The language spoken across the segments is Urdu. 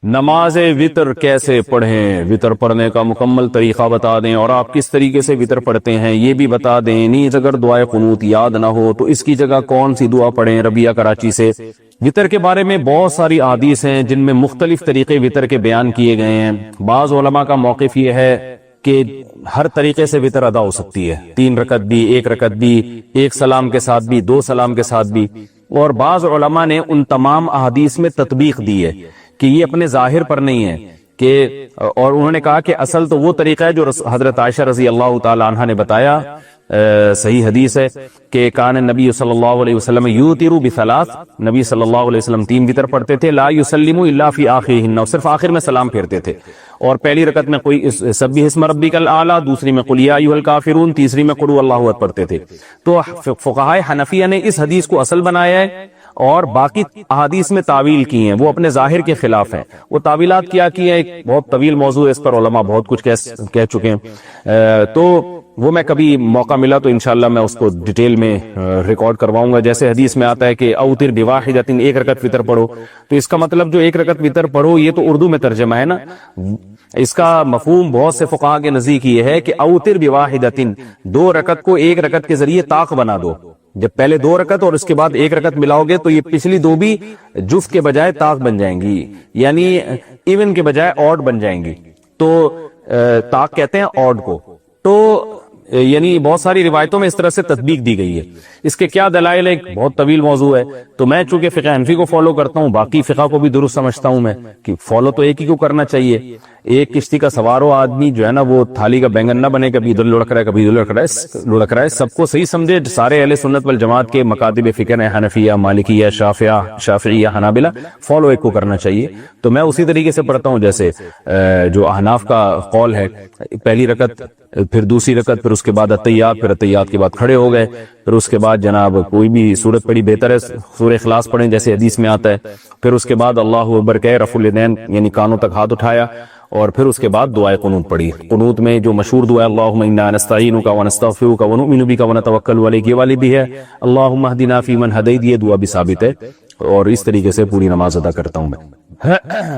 نماز وطر کیسے پڑھیں، وطر پڑھنے کا مکمل طریقہ بتا دیں، اور آپ کس طریقے سے وطر پڑھتے ہیں یہ بھی بتا دیں۔ نیز اگر دعائے قنوت یاد نہ ہو تو اس کی جگہ کون سی دعا پڑھیں۔ ربیہ کراچی سے۔ وطر کے بارے میں بہت ساری احادیث ہیں جن میں مختلف طریقے وطر کے بیان کیے گئے ہیں۔ بعض علماء کا موقف یہ ہے کہ ہر طریقے سے وطر ادا ہو سکتی ہے، 3 رکعت بھی، 1 رکعت بھی، 1 سلام کے ساتھ بھی، 2 سلام کے ساتھ بھی۔ اور بعض علماء نے ان تمام احادیث میں تطبیق دی ہے کہ یہ اپنے ظاہر پر نہیں ہے کہ، اور انہوں نے کہا کہ اصل تو وہ طریقہ ہے جو حضرت عائشہ رضی اللہ تعالی عنہا نے بتایا، صحیح حدیث ہے کہ کان نبی صلی اللہ علیہ وسلم یوتر بثلاث، نبی صلی اللہ علیہ وسلم 3 وطر پڑھتے تھے، لا یسلم الا فی آخرہن، اور صرف آخر میں سلام پھیرتے تھے، اور پہلی رکعت میں کوئی سبح اسم ربک الاعلی، دوسری میں قل یا ایھا الکافرون، تیسری میں قل هو اللہ احد پڑھتے تھے۔ تو فقہائے حنفیہ نے اس حدیث کو اصل بنایا ہے اور باقی احادیث میں تعویل کی ہیں، وہ اپنے ظاہر کے خلاف ہیں۔ وہ تعویلات کیا کی ہیں، ایک بہت طویل موضوع ہے، اس پر علماء بہت کچھ کہہ چکے ہیں، تو وہ میں کبھی موقع ملا تو انشاءاللہ میں اس کو ڈیٹیل میں ریکارڈ کرواؤں گا۔ جیسے حدیث میں آتا ہے کہ اوتر بواحدۃ، 1 رکعت وطر پڑھو، تو اس کا مطلب جو 1 رکعت وطر پڑھو یہ تو اردو میں ترجمہ ہے نا، اس کا مفہوم بہت سے فقہاء کے نزدیک یہ ہے کہ اوتر بواحدۃ، 2 رکعت کو 1 رکعت کے ذریعے طاق بنا دو۔ جب پہلے 2 رکعت اور اس کے بعد 1 رکعت ملاؤ گے تو یہ پچھلی 2 بھی جفت کے بجائے طاق بن جائیں گی، یعنی ایون کے بجائے آڈ بن جائیں گی، تو طاق کہتے ہیں آڈ کو۔ تو یعنی بہت ساری روایتوں میں اس طرح سے تطبیق دی گئی ہے۔ اس کے کیا دلائل ہے، ایک بہت طویل موضوع ہے، تو میں چونکہ فقہ حنفی کو فالو کرتا ہوں، باقی فقہ کو بھی درست سمجھتا ہوں میں کہ فالو تو ایک ہی کو کرنا چاہیے۔ ایک کشتی کا سوار ہو آدمی جو ہے نا، وہ تھالی کا بینگن نہ بنے، کبھی ادھر لڑک رہا ہے کبھی ادھر لڑک رہا ہے، سب کو صحیح سمجھے۔ سارے اہل سنت والجماعت کے مکاتب فکر ہیں، حنفیہ، مالکیہ، شافعیہ، حنابلہ، فالو ایک کو کرنا چاہیے۔ تو میں اسی طریقے سے پڑھتا ہوں جیسے جو احناف کا قول ہے، پہلی رکعت، پھر دوسری رکعت، پھر اس کے بعد اتحیات، پھر اتحیات کے بعد کھڑے ہو گئے، پھر اس کے بعد جناب کوئی بھی سورت پڑھی بہتر ہے، سورہ اخلاص پڑھیں جیسے حدیث میں آتا ہے، پھر اس کے بعد اللہ اکبر کہے، رفع الیدین یعنی کانوں تک ہاتھ اٹھایا، اور پھر اس کے بعد دعائے قنوت پڑھی۔ قنوت میں جو مشہور دعا ہے اللہم انا نستعینک ونستغفرک ونؤمن بک ونتوکل علیک، یہ والی بھی ہے اللہم اہدنا فیمن ہدیت، یہ دعا بھی ثابت ہے، اور اس طریقے سے پوری نماز ادا کرتا ہوں میں۔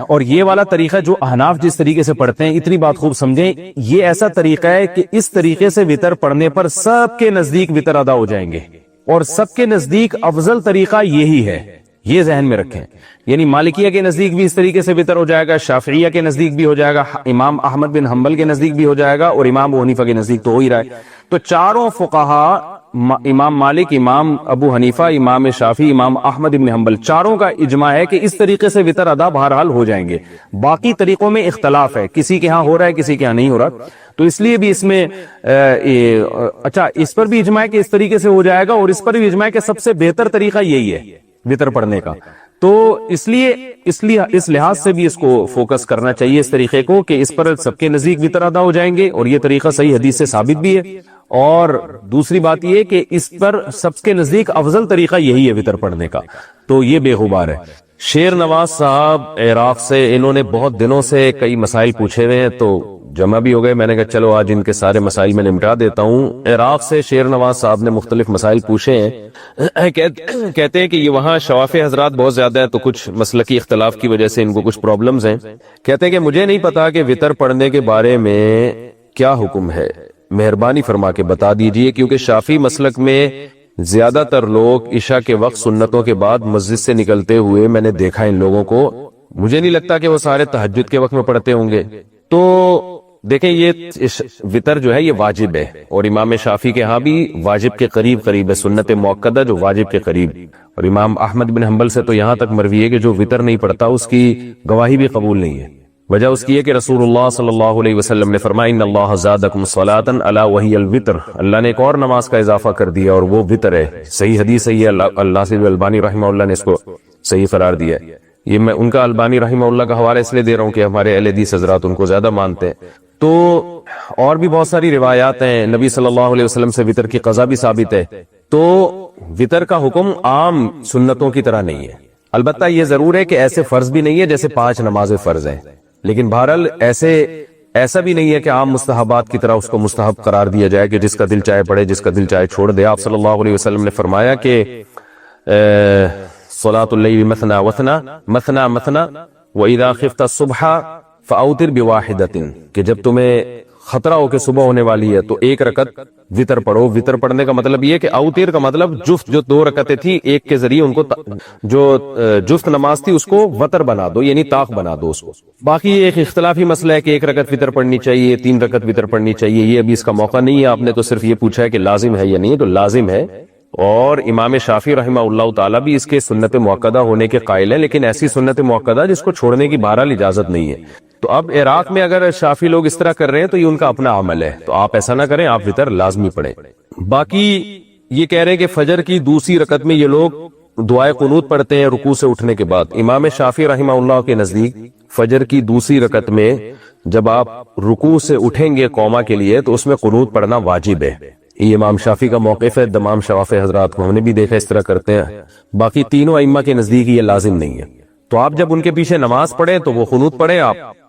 اور یہ والا طریقہ جو احناف جس طریقے سے پڑھتے ہیں، اتنی بات خوب سمجھیں، یہ ایسا طریقہ ہے کہ اس طریقے سے وطر پڑھنے پر سب کے نزدیک وطر ادا ہو جائیں گے، اور سب کے نزدیک افضل طریقہ یہی ہے، یہ ذہن میں رکھیں۔ یعنی مالکیہ کے نزدیک بھی اس طریقے سے وطر ہو جائے گا، شافعیہ کے نزدیک بھی ہو جائے گا، امام احمد بن حنبل کے نزدیک بھی ہو جائے گا، اور امام ابو حنیفہ کے نزدیک تو ہو ہی رہا ہے۔ تو چاروں فقہا، امام مالک، امام ابو حنیفہ، امام شافعی، امام احمد بن حنبل، چاروں کا اجماع ہے کہ اس طریقے سے وطر ادا بہرحال ہو جائیں گے۔ باقی طریقوں میں اختلاف ہے، کسی کے ہاں ہو رہا ہے، کسی کے ہاں نہیں ہو رہا، تو اس لیے بھی اس میں اچھا اس پر بھی اجماع ہے کہ اس طریقے سے ہو جائے گا، اور اس پر بھی اجماع ہے کہ سب سے بہتر طریقہ یہی ہے وطر پڑھنے کا۔ تو اس لحاظ سے بھی اس کو فوکس کرنا چاہیے اس طریقے کو کہ اس پر سب کے نزدیک وطر ادا ہو جائیں گے، اور یہ طریقہ صحیح حدیث سے ثابت بھی ہے۔ اور دوسری بات یہ کہ اس پر سب کے نزدیک افضل طریقہ یہی ہے وطر پڑھنے کا، تو یہ بے غبار ہے۔ شیر نواز صاحب عراق سے، انہوں نے بہت دنوں سے کئی مسائل پوچھے ہوئے ہیں، تو جمع بھی ہو گئے، میں نے کہا چلو آج ان کے سارے مسائل میں نمٹا دیتا ہوں۔ عراق سے شیر نواز صاحب نے مختلف مسائل پوچھے ہیں، کہتے ہیں کہ یہ وہاں شواف حضرات بہت زیادہ ہیں، تو کچھ مسلکی اختلاف کی وجہ سے ان کو کچھ پرابلمز ہیں۔ کہتے ہیں کہ مجھے نہیں پتا کہ وطر پڑھنے کے بارے میں کیا حکم ہے، مہربانی فرما کے بتا دیجئے، کیونکہ شافعی مسلک میں زیادہ تر لوگ عشاء کے وقت سنتوں کے بعد مسجد سے نکلتے ہوئے میں نے دیکھا ان لوگوں کو، مجھے نہیں لگتا کہ وہ سارے تہجد کے وقت میں پڑھتے ہوں گے۔ تو دیکھیں یہ وطر جو ہے یہ واجب ہے، اور امام شافعی کے ہاں بھی واجب کے قریب ہے، سنت موقدہ جو واجب کے قریب، اور امام احمد بن حنبل سے تو یہاں تک مروی ہے کہ جو وطر نہیں پڑھتا اس کی گواہی بھی قبول نہیں ہے۔ وجہ اس کی ہے کہ رسول اللہ صلی اللہ علیہ وسلم نے فرمایا ان اللہ زادکم صلاۃ الا وہی الوتر، اللہ نے ایک اور نماز کا اضافہ کر دیا اور وہ وطر ہے۔ صحیح حدیث ہے، اللہ سے البانی رحمہ اللہ نے اس کو صحیح قرار دیا ہے۔ یہ میں ان کا البانی رحمہ اللہ کا حوالہ اس لیے دے رہا ہوں کہ ہمارے اہل حدیث حضرات ان کو زیادہ مانتے ہیں۔ تو اور بھی بہت ساری روایات ہیں، نبی صلی اللہ علیہ وسلم سے وطر کی قضا بھی ثابت ہے۔ تو وطر کا حکم عام سنتوں کی طرح نہیں ہے، البتہ یہ ضرور ہے کہ ایسے فرض بھی نہیں ہے جیسے 5 نمازیں فرض ہیں، لیکن بہرحال ایسا بھی نہیں ہے کہ عام مستحبات کی طرح اس کو مستحب قرار دیا جائے کہ جس کا دل چاہے پڑھے، جس کا دل چاہے چھوڑ دے۔ آپ صلی اللہ علیہ وسلم نے فرمایا کہ صلاۃ اللیل مثنی وثنا، مثنا مثنا، وَإِذَا خِفْتَ الصُّبْحَ فَأَوْتِرْ بِوَاحِدَةٍ کہ جب تمہیں خطرہ ہو کہ صبح ہونے والی ہے تو ایک رکعت وطر پڑھو. وطر پڑھنے کا مطلب یہ کہ اوتر کا مطلب جفت، جو 2 رکعتیں تھی ایک کے ذریعے ان کو جو جفت نماز تھی اس کو وطر بنا دو، یعنی طاق بنا دو اس کو. باقی ایک اختلافی مسئلہ ہے کہ 1 رکعت وطر پڑھنی چاہیے، 3 رکعت وطر پڑھنی چاہیے، یہ ابھی اس کا موقع نہیں ہے. آپ نے تو صرف یہ پوچھا ہے کہ لازم ہے یا نہیں، تو لازم ہے. اور امام شافعی رحمہ اللہ تعالیٰ بھی اس کے سنت مؤکدہ ہونے کے قائل ہیں، لیکن ایسی سنت مؤکدہ جس کو چھوڑنے کی بہرحال اجازت نہیں ہے. تو اب عراق میں اگر شافعی لوگ اس طرح کر رہے ہیں تو یہ ان کا اپنا عمل ہے، تو آپ ایسا نہ کریں، آپ وطر لازمی پڑھیں. باقی یہ کہہ رہے ہیں کہ فجر کی دوسری رکعت میں یہ لوگ دعائے قنوت پڑھتے ہیں رکوع سے اٹھنے کے بعد. امام شافعی رحمہ اللہ کے نزدیک فجر کی دوسری رکعت میں جب آپ رکوع سے اٹھیں گے قوما کے لیے تو اس میں قنوت پڑھنا واجب ہے. یہ امام شافعی کا موقف ہے. تمام شوافع حضرات کو ہم نے بھی دیکھا اس طرح کرتے ہیں. باقی تینوں ائمہ کے نزدیک یہ لازم نہیں ہے. تو آپ جب ان کے پیچھے نماز پڑھیں تو وہ قنوت پڑھیں،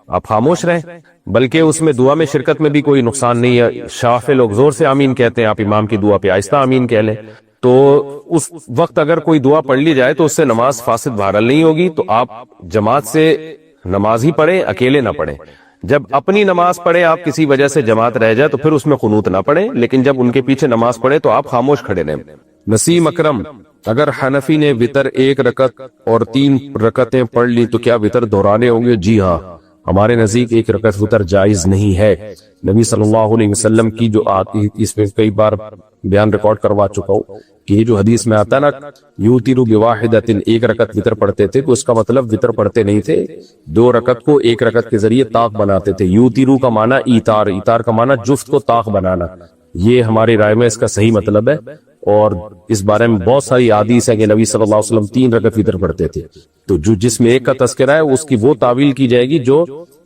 آپ خاموش رہیں، بلکہ اس میں دعا میں شرکت میں بھی کوئی نقصان نہیں ہے. شافعی لوگ زور سے آمین کہتے ہیں، آپ امام کی دعا پہ آہستہ آمین کہہ لیں. تو اس وقت اگر کوئی دعا پڑھ لی جائے تو اس سے نماز فاسد بہرحال نہیں ہوگی. تو آپ جماعت سے نماز ہی پڑھیں، اکیلے نہ پڑھیں. جب اپنی نماز پڑھیں آپ کسی وجہ سے جماعت رہ جائے تو پھر اس میں قنوت نہ پڑھیں، لیکن جب ان کے پیچھے نماز پڑھیں تو آپ خاموش کھڑے رہیں. نسیم اکرم، اگر حنفی نے وطر 1 رکعت اور 3 رکعتیں پڑھ لی تو کیا وطر دہرانے ہوں گے؟ جی ہاں، ہمارے نزدیک 1 رکعت وطر جائز نہیں ہے. نبی صلی اللہ علیہ وسلم کی جو آتی، اس میں کئی بار بیان ریکارڈ کروا چکا ہوں کہ یہ جو حدیث میں آتا ہے نا یوتر بواحدۃ، 1 رکعت وطر پڑھتے تھے، تو اس کا مطلب وطر پڑھتے نہیں تھے، 2 رکعت کو 1 رکعت کے ذریعے طاق بناتے تھے. یوترو کا معنی ایتار، ایتار کا معنی جفت کو طاق بنانا. یہ ہماری رائے میں اس کا صحیح مطلب ہے. اور اس بارے میں بہت ساری احادیث ہے کہ نبی صلی اللہ علیہ وسلم 3 رکعت وطر پڑھتے تھے. تو جس میں 1 کا تذکرہ ہے اس کی وہ تعویل کی جائے گی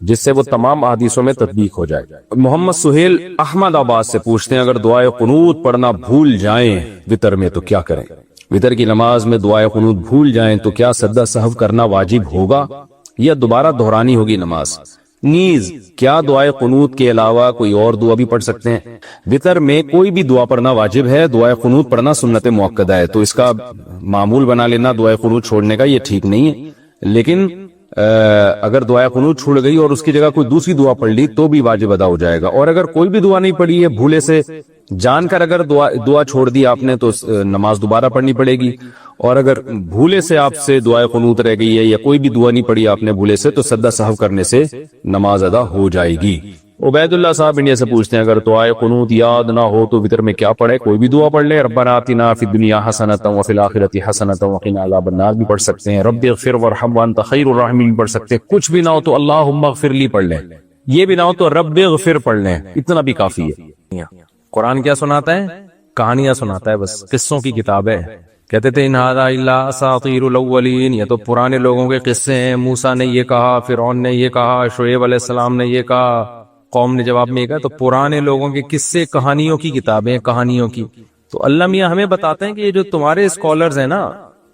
جس سے وہ تمام احادیثوں میں تطبیق ہو جائے. محمد سہیل احمد آباد سے پوچھتے ہیں اگر دعائے قنوت پڑھنا بھول جائیں وطر میں تو کیا کریں؟ وطر کی نماز میں دعائے قنوت بھول جائیں تو کیا سجدہ سہو کرنا واجب ہوگا یا دوبارہ دہرانی ہوگی نماز؟ نیز کیا دعائے قنوت کے علاوہ کوئی اور دعا بھی پڑھ سکتے ہیں؟ وطر میں کوئی بھی دعا پڑھنا واجب ہے، دعائے قنوت پڑھنا سنت مؤکدہ ہے. تو اس کا معمول بنا لینا دعائے قنوت چھوڑنے کا یہ ٹھیک نہیں ہے. لیکن اگر دعائے قنوت چھوڑ گئی اور اس کی جگہ کوئی دوسری دعا پڑھ لی تو بھی واجب ادا ہو جائے گا. اور اگر کوئی بھی دعا نہیں پڑھی ہے، بھولے سے جان کر اگر دعا چھوڑ دی آپ نے تو نماز دوبارہ پڑھنی پڑے گی. اور اگر بھولے سے آپ سے دعائے قنوت رہ گئی ہے یا کوئی بھی دعا نہیں پڑھی آپ نے بھولے سے تو سجدہ سہو کرنے سے نماز ادا ہو جائے گی. عبید اللہ صاحب انڈیا سے پوچھتے ہیں اگر دعائے قنوت یاد نہ ہو تو وطر میں کیا پڑھے؟ کوئی بھی دعا پڑھ لے. ربنا آتنا فی الدنیا حسنۃ وفی الآخرۃ حسنۃ وقنا عذاب النار بھی پڑھ سکتے ہیں. رب اغفر وارحم وانت خیر الراحمین پڑھ سکتے ہیں. کچھ بھی نہ ہو تو اللہم اغفر لی پڑھ لیں. یہ بھی نہ ہو تو رب اغفر پڑھ لیں، اتنا بھی کافی ہے. قرآن کیا سناتا ہے؟ کہانیاں سناتا ہے، بس قصوں کی کتاب ہے. کہتے تھے ان ھذا الا اساطیر الاولین، یہ تو پرانے لوگوں کے قصے ہیں. موسیٰ نے یہ کہا، فرعون نے یہ کہا، شعیب علیہ السلام نے یہ کہا، قوم نے جواب میں یہ کہا. تو پرانے لوگوں کے قصے، کہانیوں کی کتابیں، کہانیوں کی. تو اللہ میاں ہمیں بتاتے ہیں کہ یہ جو تمہارے اسکالرز ہیں نا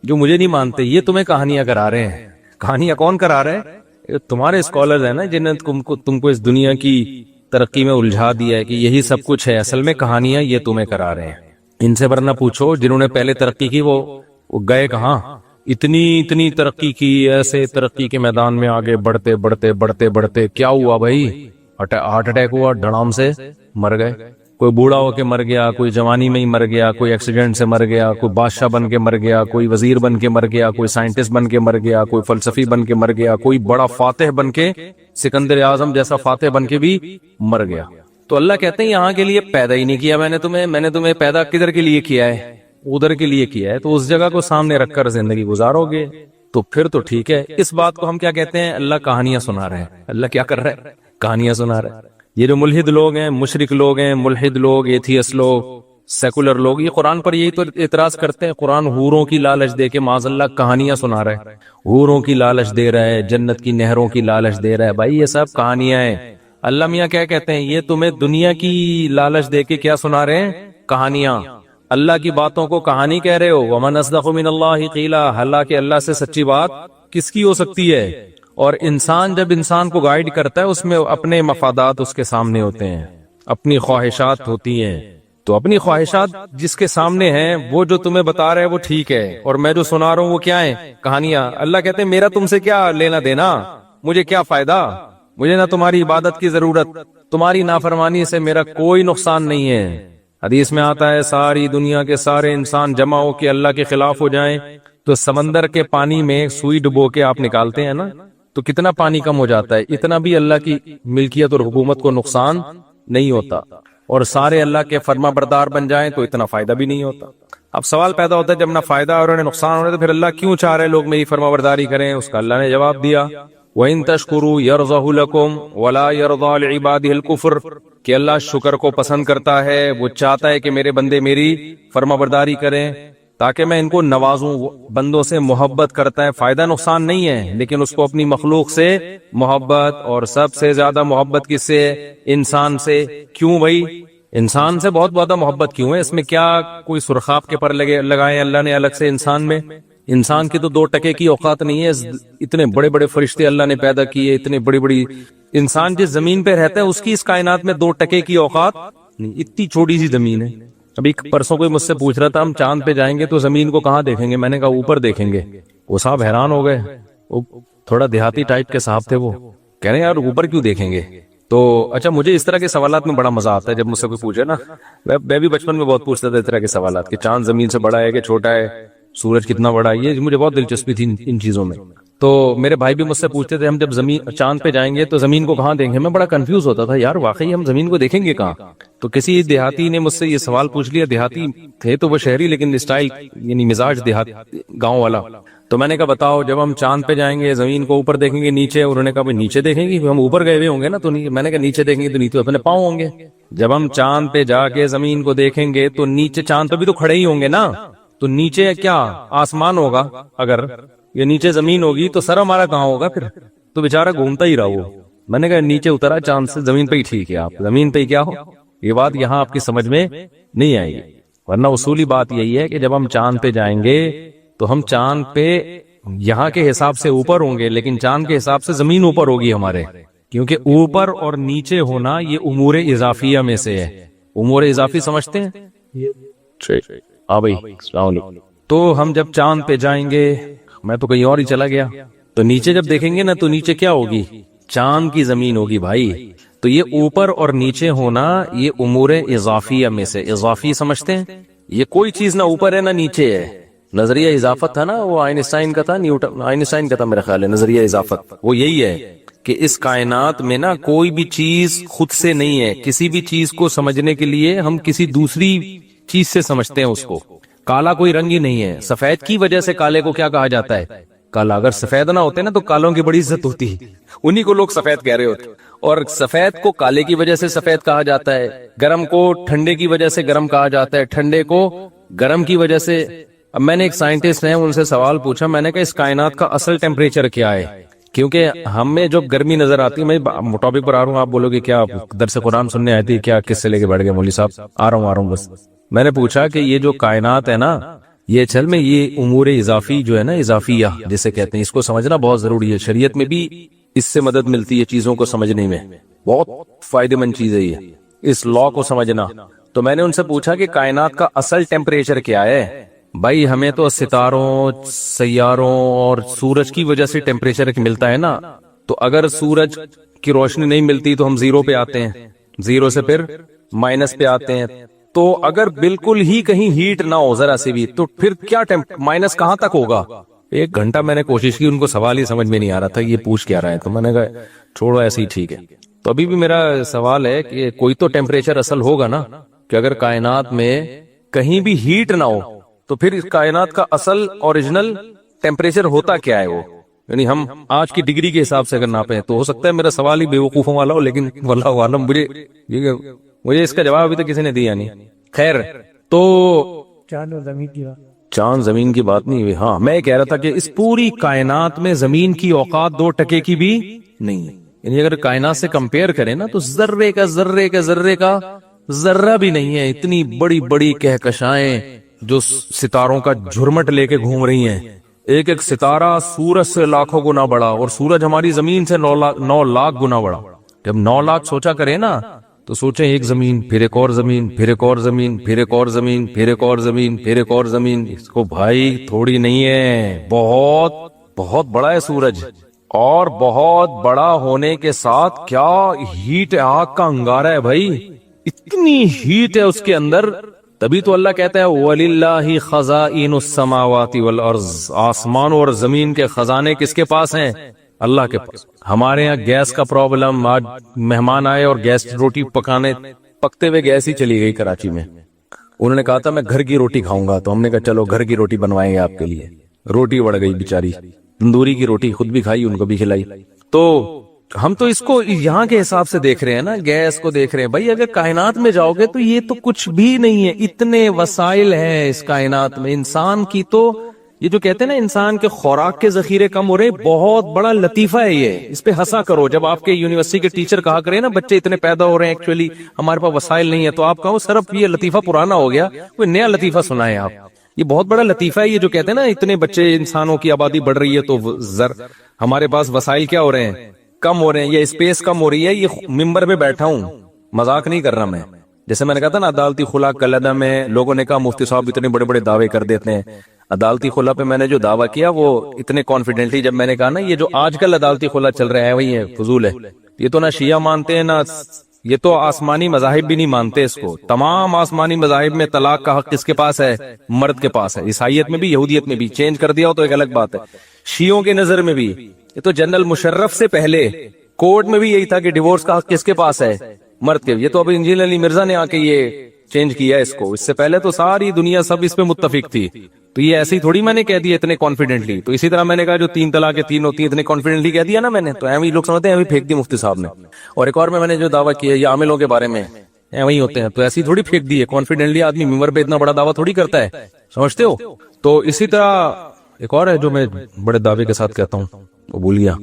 جو مجھے نہیں مانتے، یہ تمہیں کہانیاں کرا رہے ہیں. کہانیاں کون کرا رہے ہیں؟ تمہارے اسکالرز ہیں نا جنہیں تم کو اس دنیا کی ترقی میں الجھا دیا ہے کہ یہی سب کچھ ہے. اصل میں کہانیاں یہ تمہیں کرا رہے ہیں. ان سے ورنہ پوچھو جنہوں نے پہلے ترقی کی وہ گئے کہاں؟ اتنی ترقی کی، ایسے ترقی کے میدان میں آگے بڑھتے بڑھتے بڑھتے بڑھتے کیا ہوا بھائی؟ ہارٹ اٹیک ہوا، دھڑام سے مر گئے. کوئی بوڑھا ہو کے مر گیا، کوئی جوانی میں ہی مر گیا، کوئی ایکسیڈنٹ سے مر گیا، کوئی بادشاہ بن کے مر گیا، کوئی وزیر بن کے مر گیا، کوئی سائنٹسٹ بن کے مر گیا، کوئی فلسفی بن کے مر گیا، کوئی بڑا فاتح بن کے، سکندر اعظم جیسا فاتح بن کے بھی مر گیا. تو اللہ کہتے ہیں یہاں کے لیے پیدا ہی نہیں کیا میں نے تمہیں پیدا کدھر کے لیے کیا ہے؟ ادھر کے لیے کیا ہے. تو اس جگہ کو سامنے رکھ کر زندگی گزارو گے تو پھر تو ٹھیک ہے. اس بات کو ہم کیا کہتے ہیں؟ اللہ کہانیاں سنا رہے ہیں. اللہ کیا کر رہے ہیں؟ کہانیاں سنا رہے ہیں. یہ جو ملحد لوگ ہیں، مشرک لوگ ہیں، ملحد لوگ، ایتھیس لوگ، سیکولر لوگ، یہ قرآن پر یہی تو اعتراض کرتے ہیں. قرآن حوروں کی لالچ دے کے معاذ اللہ کہانیاں سنا رہے ہیں. حوروں کی لالچ دے رہا ہے، جنت کی نہروں کی لالچ دے رہا ہے. بھائی یہ سب کہانیاں ہیں. اللہ میاں کیا کہتے ہیں؟ یہ تمہیں دنیا کی لالچ دے کے کیا سنا رہے ہیں؟ کہانیاں. اللہ کی باتوں کو کہانی کہہ رہے ہو. ومن اصدق من اللہ قیلا، حالانکہ اللہ سے سچی بات کس کی ہو سکتی ہے؟ اور انسان جب انسان کو گائیڈ کرتا ہے اس میں اپنے مفادات اس کے سامنے ہوتے ہیں، اپنی خواہشات ہوتی ہیں. تو اپنی خواہشات جس کے سامنے ہیں وہ جو تمہیں بتا رہے ہیں وہ ٹھیک ہے، اور میں جو سنا رہا ہوں وہ کیا ہے؟ کہانیاں. اللہ کہتے ہیں میرا تم سے کیا لینا دینا؟ مجھے کیا فائدہ؟ مجھے نہ تمہاری عبادت کی ضرورت، تمہاری نافرمانی سے میرا کوئی نقصان نہیں ہے۔ حدیث میں آتا ہے ساری دنیا کے سارے انسان جمع ہو کے اللہ کے خلاف ہو جائیں تو سمندر کے پانی میں سوئی ڈبو کے آپ نکالتے ہیں نا تو کتنا پانی کم ہو جاتا ہے، اتنا بھی اللہ کی ملکیت اور حکومت کو نقصان نہیں ہوتا، اور سارے اللہ کے فرما بردار بن جائیں تو اتنا فائدہ بھی نہیں ہوتا۔ اب سوال پیدا ہوتا ہے جب نہ فائدہ اور انہیں نقصان ہو رہا ہے تو پھر اللہ کیوں چاہ رہے لوگ میری فرما برداری کریں؟ اس کا اللہ نے جواب دیا وَإِن تَشْكُرُوا يَرْضَهُ لَكُمْ وَلَا يَرْضَى لِعِبَادِهِ الْكُفْرَ، کہ اللہ شکر کو پسند کرتا ہے، وہ چاہتا ہے کہ میرے بندے میری فرما برداری کریں تاکہ میں ان کو نوازوں۔ بندوں سے محبت کرتا ہے، فائدہ نقصان نہیں ہے، لیکن اس کو اپنی مخلوق سے محبت، اور سب سے زیادہ محبت کس سے؟ انسان سے۔ کیوں بھائی انسان سے بہت زیادہ محبت کیوں ہے؟ اس میں کیا کوئی سرخاب کے پر لگائے اللہ نے الگ سے انسان میں؟ انسان کی تو 2 ٹکے کی اوقات نہیں ہے، اتنے بڑے بڑے فرشتے اللہ نے پیدا کیے، اتنے بڑی بڑی، انسان جس زمین پہ رہتا ہے اس کی اس کائنات میں 2 ٹکے کی اوقات نہیں، اتنی چھوٹی سی زمین ہے۔ ابھی پرسوں کوئی مجھ سے پوچھ رہا تھا ہم چاند پہ جائیں گے تو زمین کو کہاں دیکھیں گے؟ میں نے کہا اوپر دیکھیں گے۔ وہ صاحب حیران ہو گئے، وہ تھوڑا دیہاتی ٹائپ کے صاحب تھے، وہ کہہ رہے ہیں یار اوپر کیوں دیکھیں گے؟ تو اچھا مجھے اس طرح کے سوالات میں بڑا مزہ آتا ہے جب مجھ سے کوئی پوچھے نا، میں بھی بچپن میں بہت پوچھتا تھا اس طرح کے سوالات کہ چاند زمین سے بڑا ہے کہ چھوٹا ہے، سورج کتنا بڑا ہے، یہ مجھے بہت دلچسپی تھی ان چیزوں میں۔ تو میرے بھائی بھی مجھ سے پوچھتے تھے ہم جب چاند پہ جائیں گے تو زمین کو کہاں دیکھیں گے؟ میں بڑا کنفیوز ہوتا تھا یار واقعی ہم زمین کو دیکھیں گے کہاں؟ تو کسی دیہاتی نے مجھ سے یہ سوال پوچھ لیا، دیہاتی تھے تو وہ شہری لیکن اسٹائل یعنی مزاج دیہات گاؤں والا۔ تو میں نے کہا بتاؤ جب ہم چاند پہ جائیں گے زمین کو اوپر دیکھیں گے نیچے؟ انہوں نے کہا بھائی نیچے دیکھیں گے، ہم اوپر گئے ہوئے ہوں گے نا تو میں نے کہا نیچے دیکھیں گے تو نیچے اپنے پاؤں ہوں گے۔ جب ہم چاند پہ جا کے زمین کو دیکھیں گے تو نیچے چاند پہ بھی تو کھڑے ہی ہوں گے نا، تو نیچے کیا آسمان ہوگا؟ اگر یہ نیچے زمین ہوگی تو سر ہمارا کہاں ہوگا پھر؟ تو بیچارہ گھومتا ہی رہا وہ۔ میں نے کہا نیچے اترا چاند سے، زمین پہ ہی ٹھیک ہے، آپ زمین پہ ہی کیا ہو؟ یہ بات یہاں آپ کی سمجھ میں نہیں آئے گی، ورنہ اصولی بات یہی ہے کہ جب ہم چاند پہ جائیں گے تو ہم چاند پہ یہاں کے حساب سے اوپر ہوں گے لیکن چاند کے حساب سے زمین اوپر ہوگی ہمارے، کیونکہ اوپر اور نیچے ہونا یہ امور اضافیہ میں سے ہے۔ امور اضافی سمجھتے ہیں؟ ہاں بھائی السلام علیکم۔ تو ہم جب چاند پہ جائیں گے، میں تو کہیں اور ہی چلا گیا، تو نیچے جب دیکھیں گے نا تو نیچے کیا ہوگی؟ چاند کی زمین ہوگی بھائی۔ تو یہ اوپر اور نیچے ہونا یہ امور اضافیہ میں سے، اضافی سمجھتے ہیں؟ یہ کوئی چیز نہ اوپر ہے نہ نیچے ہے، نظریہ اضافت تھا نا، وہ آئنسٹائن کا تھا، آئنسٹائن کا تھا میرا خیال ہے نظریہ اضافت۔ وہ یہی ہے کہ اس کائنات میں نا کوئی بھی چیز خود سے نہیں ہے، کسی بھی چیز کو سمجھنے کے لیے ہم کسی دوسری چیز سے سمجھتے ہیں اس کو۔ کالا کوئی رنگ ہی نہیں ہے، سفید کی وجہ سے کالے کو کیا کہا جاتا ہے؟ کالا۔ اگر سفید نہ ہوتے نا تو کالوں کی بڑی عزت ہوتی، انہی کو لوگ سفید کہہ رہے ہوتے، اور سفید کو کالے کی وجہ سے سفید کہا جاتا ہے، گرم کو ٹھنڈے کی وجہ سے گرم کہا جاتا ہے، ٹھنڈے کو گرم کی وجہ سے۔ اب میں نے ایک سائنٹسٹ ہیں ان سے سوال پوچھا، میں نے کہا اس کائنات کا اصل ٹیمپریچر کیا ہے؟ کیونکہ ہمیں جو گرمی نظر آتی ہے، میں ٹاپک پر آ رہا ہوں، آپ بولو گے کیا درس قرآن سننے آئے تھے کیا، کس سے لے کے بیٹھ گئے مولوی صاحب؟ آ رہا ہوں بس۔ میں نے پوچھا کہ یہ جو کائنات ہے نا، یہ اصل میں یہ امور اضافی جو ہے نا، اضافیہ جسے کہتے ہیں، اس کو سمجھنا بہت ضروری ہے۔ شریعت میں بھی اس سے مدد ملتی ہے چیزوں کو سمجھنے میں، بہت فائدہ مند چیز ہے یہ، اس لا کو سمجھنا۔ تو میں نے ان سے پوچھا کہ کائنات کا اصل ٹیمپریچر کیا ہے؟ بھائی ہمیں تو ستاروں، سیاروں اور سورج کی وجہ سے ٹیمپریچر ملتا ہے نا، تو اگر سورج کی روشنی نہیں ملتی تو ہم زیرو پہ آتے ہیں، زیرو سے پھر مائنس پہ آتے ہیں۔ تو اگر بالکل ہی کہیں ہیٹ نہ ہو ذرا سے بھی تو پھر کیا مائنس کہاں تک ہوگا؟ 1 گھنٹہ میں نے کوشش کی، ان کو سوال ہی سمجھ میں نہیں آ رہا تھا یہ پوچھ کیا رہا ہے، تو میں نے کہا چھوڑو ایسے ہی ٹھیک ہے۔ تو ابھی بھی میرا سوال ہے کہ کوئی تو ٹیمپریچر اصل ہوگا نا، کہ اگر کائنات میں کہیں بھی ہیٹ نہ ہو تو پھر اس کائنات کا اصل اوریجنل ٹیمپریچر ہوتا کیا ہے؟ وہ یعنی ہم آج کی ڈگری کے حساب سے اگر ناپیں تو ہو سکتا ہے میرا سوال ہی بیوقوفوں والا ہو، لیکن واللہ عالم مجھے اس کا جواب ابھی تک کسی نے دیا نہیں۔ خیر، تو چاند زمین کی بات نہیں ہوئی۔ ہاں میں کہہ رہا تھا کہ اس پوری کائنات میں زمین کی اوقات 2 ٹکے کی بھی نہیں ہے، یعنی اگر کائنات سے کمپیئر کریں نا تو ذرے کا ذرے کا ذرے کا ذرہ بھی نہیں ہے۔ اتنی بڑی بڑی کہکشائیں جو ستاروں کا جھرمٹ لے کے گھوم رہی ہیں، ایک ایک ستارہ سورج سے لاکھوں گنا بڑا، اور سورج ہماری زمین سے 9 لاکھ گنا بڑا۔ جب 9 لاکھ سوچا کرے نا تو سوچیں ایک زمین، پھر ایک اور زمین، پھر ایک اور زمین، پھر ایک اور زمین، پھر ایک اور زمین، پھر ایک اور زمین۔ اس کو بھائی تھوڑی نہیں ہے، بہت بہت بڑا ہے سورج، اور بہت بڑا ہونے کے ساتھ کیا ہیٹ ہے، آگ کا انگارہ ہے بھائی، اتنی ہیٹ ہے اس کے اندر. تبھی تو اللہ کہتا ہے وَلِلَّهِ خَزَائِنُ السَّمَاوَاتِ وَالْأَرْضِ، آسمان اور زمین کے خزانے کس کے پاس ہیں؟ اللہ کے پاس. ہمارے یہاں گیس کا پرابلم، آج مہمان آئے اور گیس روٹی پکانے، پکتے ہوئے گیس ہی چلی گئی کراچی میں. انہوں نے کہا تھا میں گھر کی روٹی کھاؤں گا، تو ہم نے کہا چلو گھر کی روٹی بنوائیں گے آپ کے لیے. روٹی بڑھ گئی بیچاری، تندوری کی روٹی خود بھی کھائی، ان کو بھی کھلائی. تو ہم تو اس کو یہاں کے حساب سے دیکھ رہے ہیں نا، گیس کو دیکھ رہے ہیں. بھائی اگر کائنات میں جاؤ گے تو یہ تو کچھ بھی نہیں ہے، اتنے وسائل ہیں اس کائنات میں. انسان کی تو یہ جو کہتے ہیں نا انسان کے خوراک کے ذخیرے کم ہو رہے، بہت بڑا لطیفہ ہے یہ. اس پہ ہنسا کرو. جب آپ کے یونیورسٹی کے ٹیچر کہا کرے نا بچے اتنے پیدا ہو رہے ہیں ایکچولی ہمارے پاس وسائل نہیں ہے، تو آپ کہو صرف یہ لطیفہ پرانا ہو گیا، کوئی نیا لطیفہ سنائیں آپ. یہ بہت بڑا لطیفہ ہے یہ جو کہتے ہیں نا اتنے بچے، انسانوں کی آبادی بڑھ رہی ہے تو ہمارے پاس وسائل کیا ہو رہے ہیں؟ کم ہو رہے ہیں، یہ اسپیس کم ہو رہی ہے. یہ ممبر پہ بیٹھا ہوں، مذاق نہیں کر رہا میں. جیسے میں نے کہا تھا نا عدالتی خلا کلیدہ میں لوگوں نے کہا مفتی صاحب اتنے بڑے بڑے دعوے کر دیتے ہیں. عدالتی خلا پہ میں نے جو دعویٰ کیا وہ اتنے کانفیڈنٹلی جب میں نے کہا نا یہ جو آج کل عدالتی خلا چل رہا ہے وہی ہے، فضول ہے. یہ تو نہ شیعہ مانتے ہیں، نہ یہ تو آسمانی مذاہب بھی نہیں مانتے اس کو. تمام آسمانی مذاہب میں طلاق کا حق کس کے پاس ہے؟ مرد کے پاس ہے. عیسائیت میں بھی، یہودیت میں بھی. چینج کر دیا ہو تو ایک الگ بات ہے. شیعوں کے نظر میں بھی یہ تو جنرل مشرف سے پہلے کورٹ میں بھی یہی تھا کہ ڈیورس کا حق کس کے پاس ہے؟ مرد کے. یہ تو اب انجینئر علی مرزا نے آ کے یہ چینج کیا اس کو. اس سے پہلے تو ساری دنیا سب اس پہ متفق تھی. تو یہ ایسے ہی تھوڑی میں نے کہہ دیا اتنے کانفیڈنٹلی. تو اسی طرح میں نے کہا جو 3 طلاق 3 ہوتی ہیں اتنے کانفیڈنٹلی کہہ دیا نا میں نے، تو ایویں لوگ سمجھتے ہیں ایویں پھینک دی مفتی صاحب نے. اور ایک اور میں نے جو دعویٰ کیا یہ عاملوں کے بارے میں ایویں ہوتے ہیں، تو ایسی تھوڑی پھینک دی ہے کانفیڈنٹلی. آدمی ممبر پہ اتنا بڑا دعویٰ تھوڑی کرتا ہے، سمجھتے ہو. تو اسی طرح ایک اور ہے جو میں بڑے دعوے کے ساتھ کہتا ہوں، وہ بھول گیا.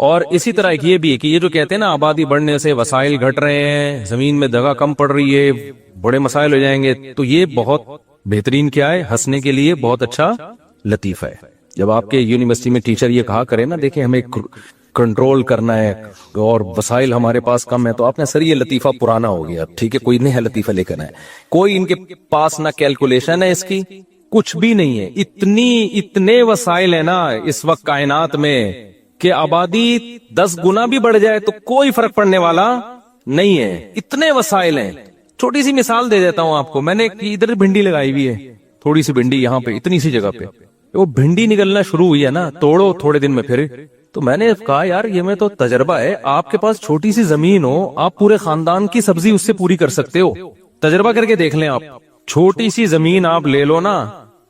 اور اسی طرح ایک یہ بھی ہے کہ یہ جو کہتے ہیں نا آبادی بڑھنے سے وسائل گھٹ رہے ہیں، زمین میں جگہ کم پڑ رہی ہے، بڑے مسائل ہو جائیں گے، تو یہ بہت بہترین کیا ہے، ہنسنے کے لیے بہت اچھا لطیفہ ہے. جب آپ کے یونیورسٹی میں ٹیچر یہ کہا کرے نا دیکھیں ہمیں کنٹرول کرنا ہے اور وسائل ہمارے پاس کم ہے، تو آپ نے سر یہ لطیفہ پرانا ہو گیا، ٹھیک ہے کوئی نیا لطیفہ لے کر آئے. کوئی ان کے پاس نہ کیلکولیشن ہے اس کی، کچھ بھی نہیں ہے. اتنے وسائل ہیں نا اس وقت کائنات میں کہ آبادی 10 گنا بھی بڑھ جائے تو کوئی فرق پڑنے والا نہیں ہے. اتنے وسائل ہیں. چھوٹی سی مثال دے دیتا ہوں آپ کو. میں نے ادھر بھنڈی لگائی ہوئی ہے، تھوڑی سی بھنڈی یہاں پہ اتنی سی جگہ پہ. وہ بھنڈی نکلنا شروع ہوئی ہے نا، توڑو تھوڑے دن میں پھر. تو میں نے کہا یار یہ میں تو تجربہ ہے، آپ کے پاس چھوٹی سی زمین ہو، آپ پورے خاندان کی سبزی اس سے پوری کر سکتے ہو. تجربہ کر کے دیکھ لیں آپ. چھوٹی سی زمین آپ لے لو نا،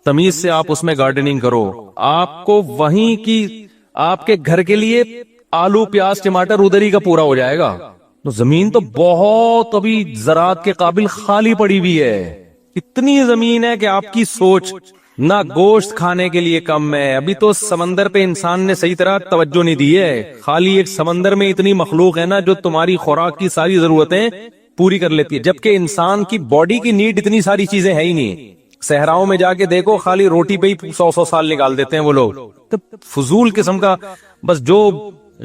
تمیز سے آپ اس میں گارڈننگ کرو، آپ کو وہیں کی آپ کے گھر کے لیے آلو پیاز ٹماٹر ادھر ہی کا پورا ہو جائے گا. تو زمین تو بہت ابھی زراعت کے قابل خالی پڑی ہوئی ہے. اتنی زمین ہے کہ آپ کی سوچ نہ گوشت کھانے کے لیے کم ہے. ابھی تو سمندر پہ انسان نے صحیح طرح توجہ نہیں دی ہے. خالی ایک سمندر میں اتنی مخلوق ہے نا جو تمہاری خوراک کی ساری ضرورتیں پوری کر لیتی ہے، جبکہ انسان کی باڈی کی نیڈ اتنی ساری چیزیں ہے ہی نہیں. صحراؤں میں جا کے دیکھو خالی روٹی پہ ہی 100 سال نکال دیتے ہیں وہ لوگ. تو فضول قسم کا بس جو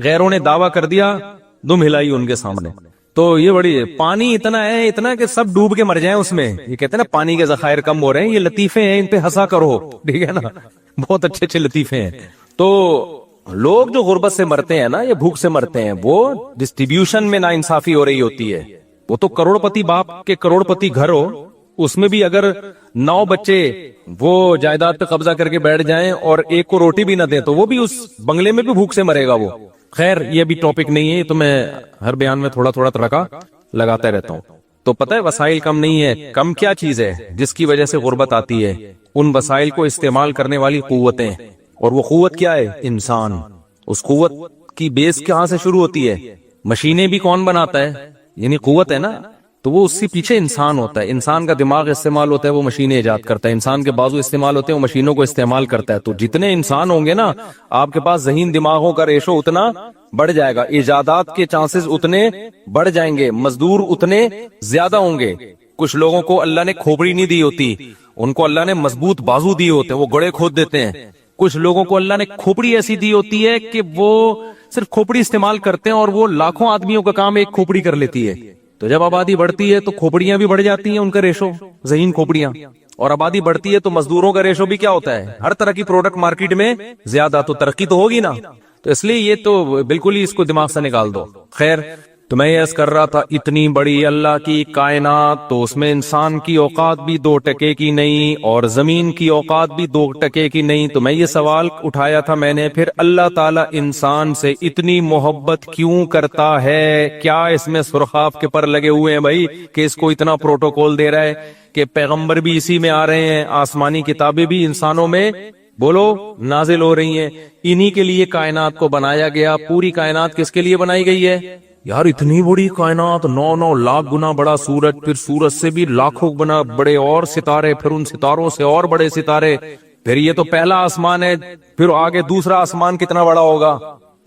غیروں نے دعویٰ کر دیا دم ہلائی ان کے سامنے. تو یہ بڑی پانی اتنا کہ سب ڈوب کے مر جائیں اس میں. یہ کہتے ہیں نا پانی کے ذخائر کم ہو رہے ہیں، یہ لطیفے ہیں، ان پہ ہنسا کرو، ٹھیک ہے نا. بہت اچھے اچھے لطیفے ہیں. تو لوگ جو غربت سے مرتے ہیں نا، یہ بھوک سے مرتے ہیں، وہ ڈسٹریبیوشن میں ناانصافی ہو رہی ہوتی ہے. وہ تو کروڑ پتی باپ کے کروڑ پتی گھر ہو، اس میں بھی اگر 9 بچے وہ جائیداد پہ قبضہ کر کے بیٹھ جائیں اور ایک کو روٹی بھی نہ دیں تو وہ بھی اس بنگلے میں بھی بھوک سے مرے گا وہ. خیر یہ بھی ٹاپک نہیں ہے، تو میں ہر بیان میں تھوڑا تھوڑا تڑکا لگاتا رہتا ہوں. تو پتہ ہے وسائل کم نہیں ہے، کم کیا چیز ہے جس کی وجہ سے غربت آتی ہے؟ ان وسائل کو استعمال کرنے والی قوتیں. اور وہ قوت کیا ہے؟ انسان. اس قوت کی بیس کہاں سے شروع ہوتی ہے؟ مشینیں بھی کون بناتا ہے؟ یعنی قوت ہے نا، تو وہ اس سے پیچھے انسان ہوتا ہے. انسان کا دماغ استعمال ہوتا ہے، وہ مشینیں ایجاد کرتا ہے. انسان کے بازو استعمال ہوتے ہیں، وہ مشینوں کو استعمال کرتا ہے. تو جتنے انسان ہوں گے نا، آپ کے پاس ذہین دماغوں کا ریشو اتنا بڑھ جائے گا، ایجادات کے چانسز اتنے بڑھ جائیں گے، مزدور اتنے زیادہ ہوں گے. کچھ لوگوں کو اللہ نے کھوپڑی نہیں دی ہوتی، ان کو اللہ نے مضبوط بازو دیے ہوتے ہیں، وہ گڑے کھود دیتے ہیں. کچھ لوگوں کو اللہ نے کھوپڑی ایسی دی ہوتی ہے کہ وہ صرف کھوپڑی استعمال کرتے ہیں اور وہ لاکھوں آدمیوں کا کام ایک کھوپڑی کر لیتی ہے. تو جب آبادی بڑھتی ہے تو کھوپڑیاں بھی بڑھ جاتی ہیں، ان کا ریشو ذہین کھوپڑیاں. اور آبادی بڑھتی ہے تو مزدوروں کا ریشو بھی کیا ہوتا ہے؟ ہر طرح کی پروڈکٹ مارکیٹ میں زیادہ، تو ترقی تو ہوگی نا. تو اس لیے یہ تو بالکل ہی اس کو دماغ سے نکال دو. خیر، تو میں یہ عرض کر رہا تھا اتنی بڑی اللہ کی کائنات، تو اس میں انسان کی اوقات بھی 2 ٹکے کی نہیں اور زمین کی اوقات بھی 2 ٹکے کی نہیں. تو میں یہ سوال اٹھایا تھا میں نے، پھر اللہ تعالیٰ انسان سے اتنی محبت کیوں کرتا ہے؟ کیا اس میں سرخاب کے پر لگے ہوئے ہیں بھائی کہ اس کو اتنا پروٹوکول دے رہا ہے کہ پیغمبر بھی اسی میں آ رہے ہیں، آسمانی کتابیں بھی انسانوں میں بولو نازل ہو رہی ہیں، انہی کے لیے کائنات کو بنایا گیا. پوری کائنات کس کے لیے بنائی گئی ہے یار؟ اتنی بڑی کائنات، 9 لاکھ گنا بڑا سورج، پھر سورج سے بھی لاکھوں گنا بڑے اور ستارے، پھر ان ستاروں سے اور بڑے ستارے. پھر یہ تو پہلا آسمان ہے، پھر آگے دوسرا آسمان کتنا بڑا ہوگا،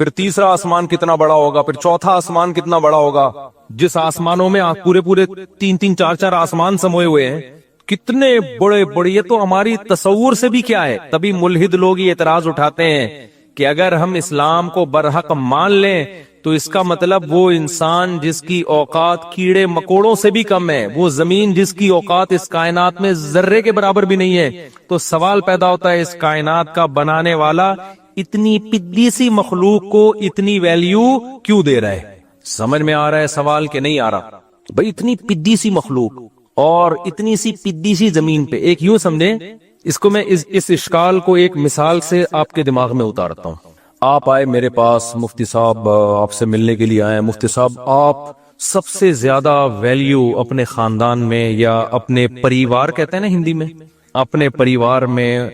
پھر تیسرا آسمان کتنا بڑا ہوگا، پھر چوتھا آسمان کتنا بڑا ہوگا. جس آسمانوں میں پورے 3 4 آسمان سموئے ہوئے ہیں، کتنے بڑے بڑے، یہ تو ہماری تصور سے بھی کیا ہے. تبھی ملحد لوگ یہ اعتراض اٹھاتے ہیں کہ اگر ہم اسلام کو برحق مان لیں تو اس کا مطلب وہ انسان جس کی اوقات کیڑے مکوڑوں سے بھی کم ہے، وہ زمین جس کی اوقات اس کائنات میں ذرے کے برابر بھی نہیں ہے. تو سوال پیدا ہوتا ہے اس کائنات کا بنانے والا اتنی پدی سی مخلوق کو اتنی ویلیو کیوں دے رہا ہے؟ سمجھ میں آ رہا ہے سوال کہ نہیں آ رہا؟ بھائی اتنی پدی سی مخلوق اور اتنی سی پدی سی زمین پہ، ایک یوں سمجھیں اس کو، میں اس اشکال کو ایک مثال سے آپ کے دماغ میں اتارتا ہوں. آپ آئے میرے پاس، مفتی صاحب آپ سے ملنے کے لیے آئے. مفتی صاحب آپ سب سے زیادہ ویلیو اپنے خاندان میں یا اپنے پریوار کہتے ہیں نا ہندی میں، اپنے پریوار میں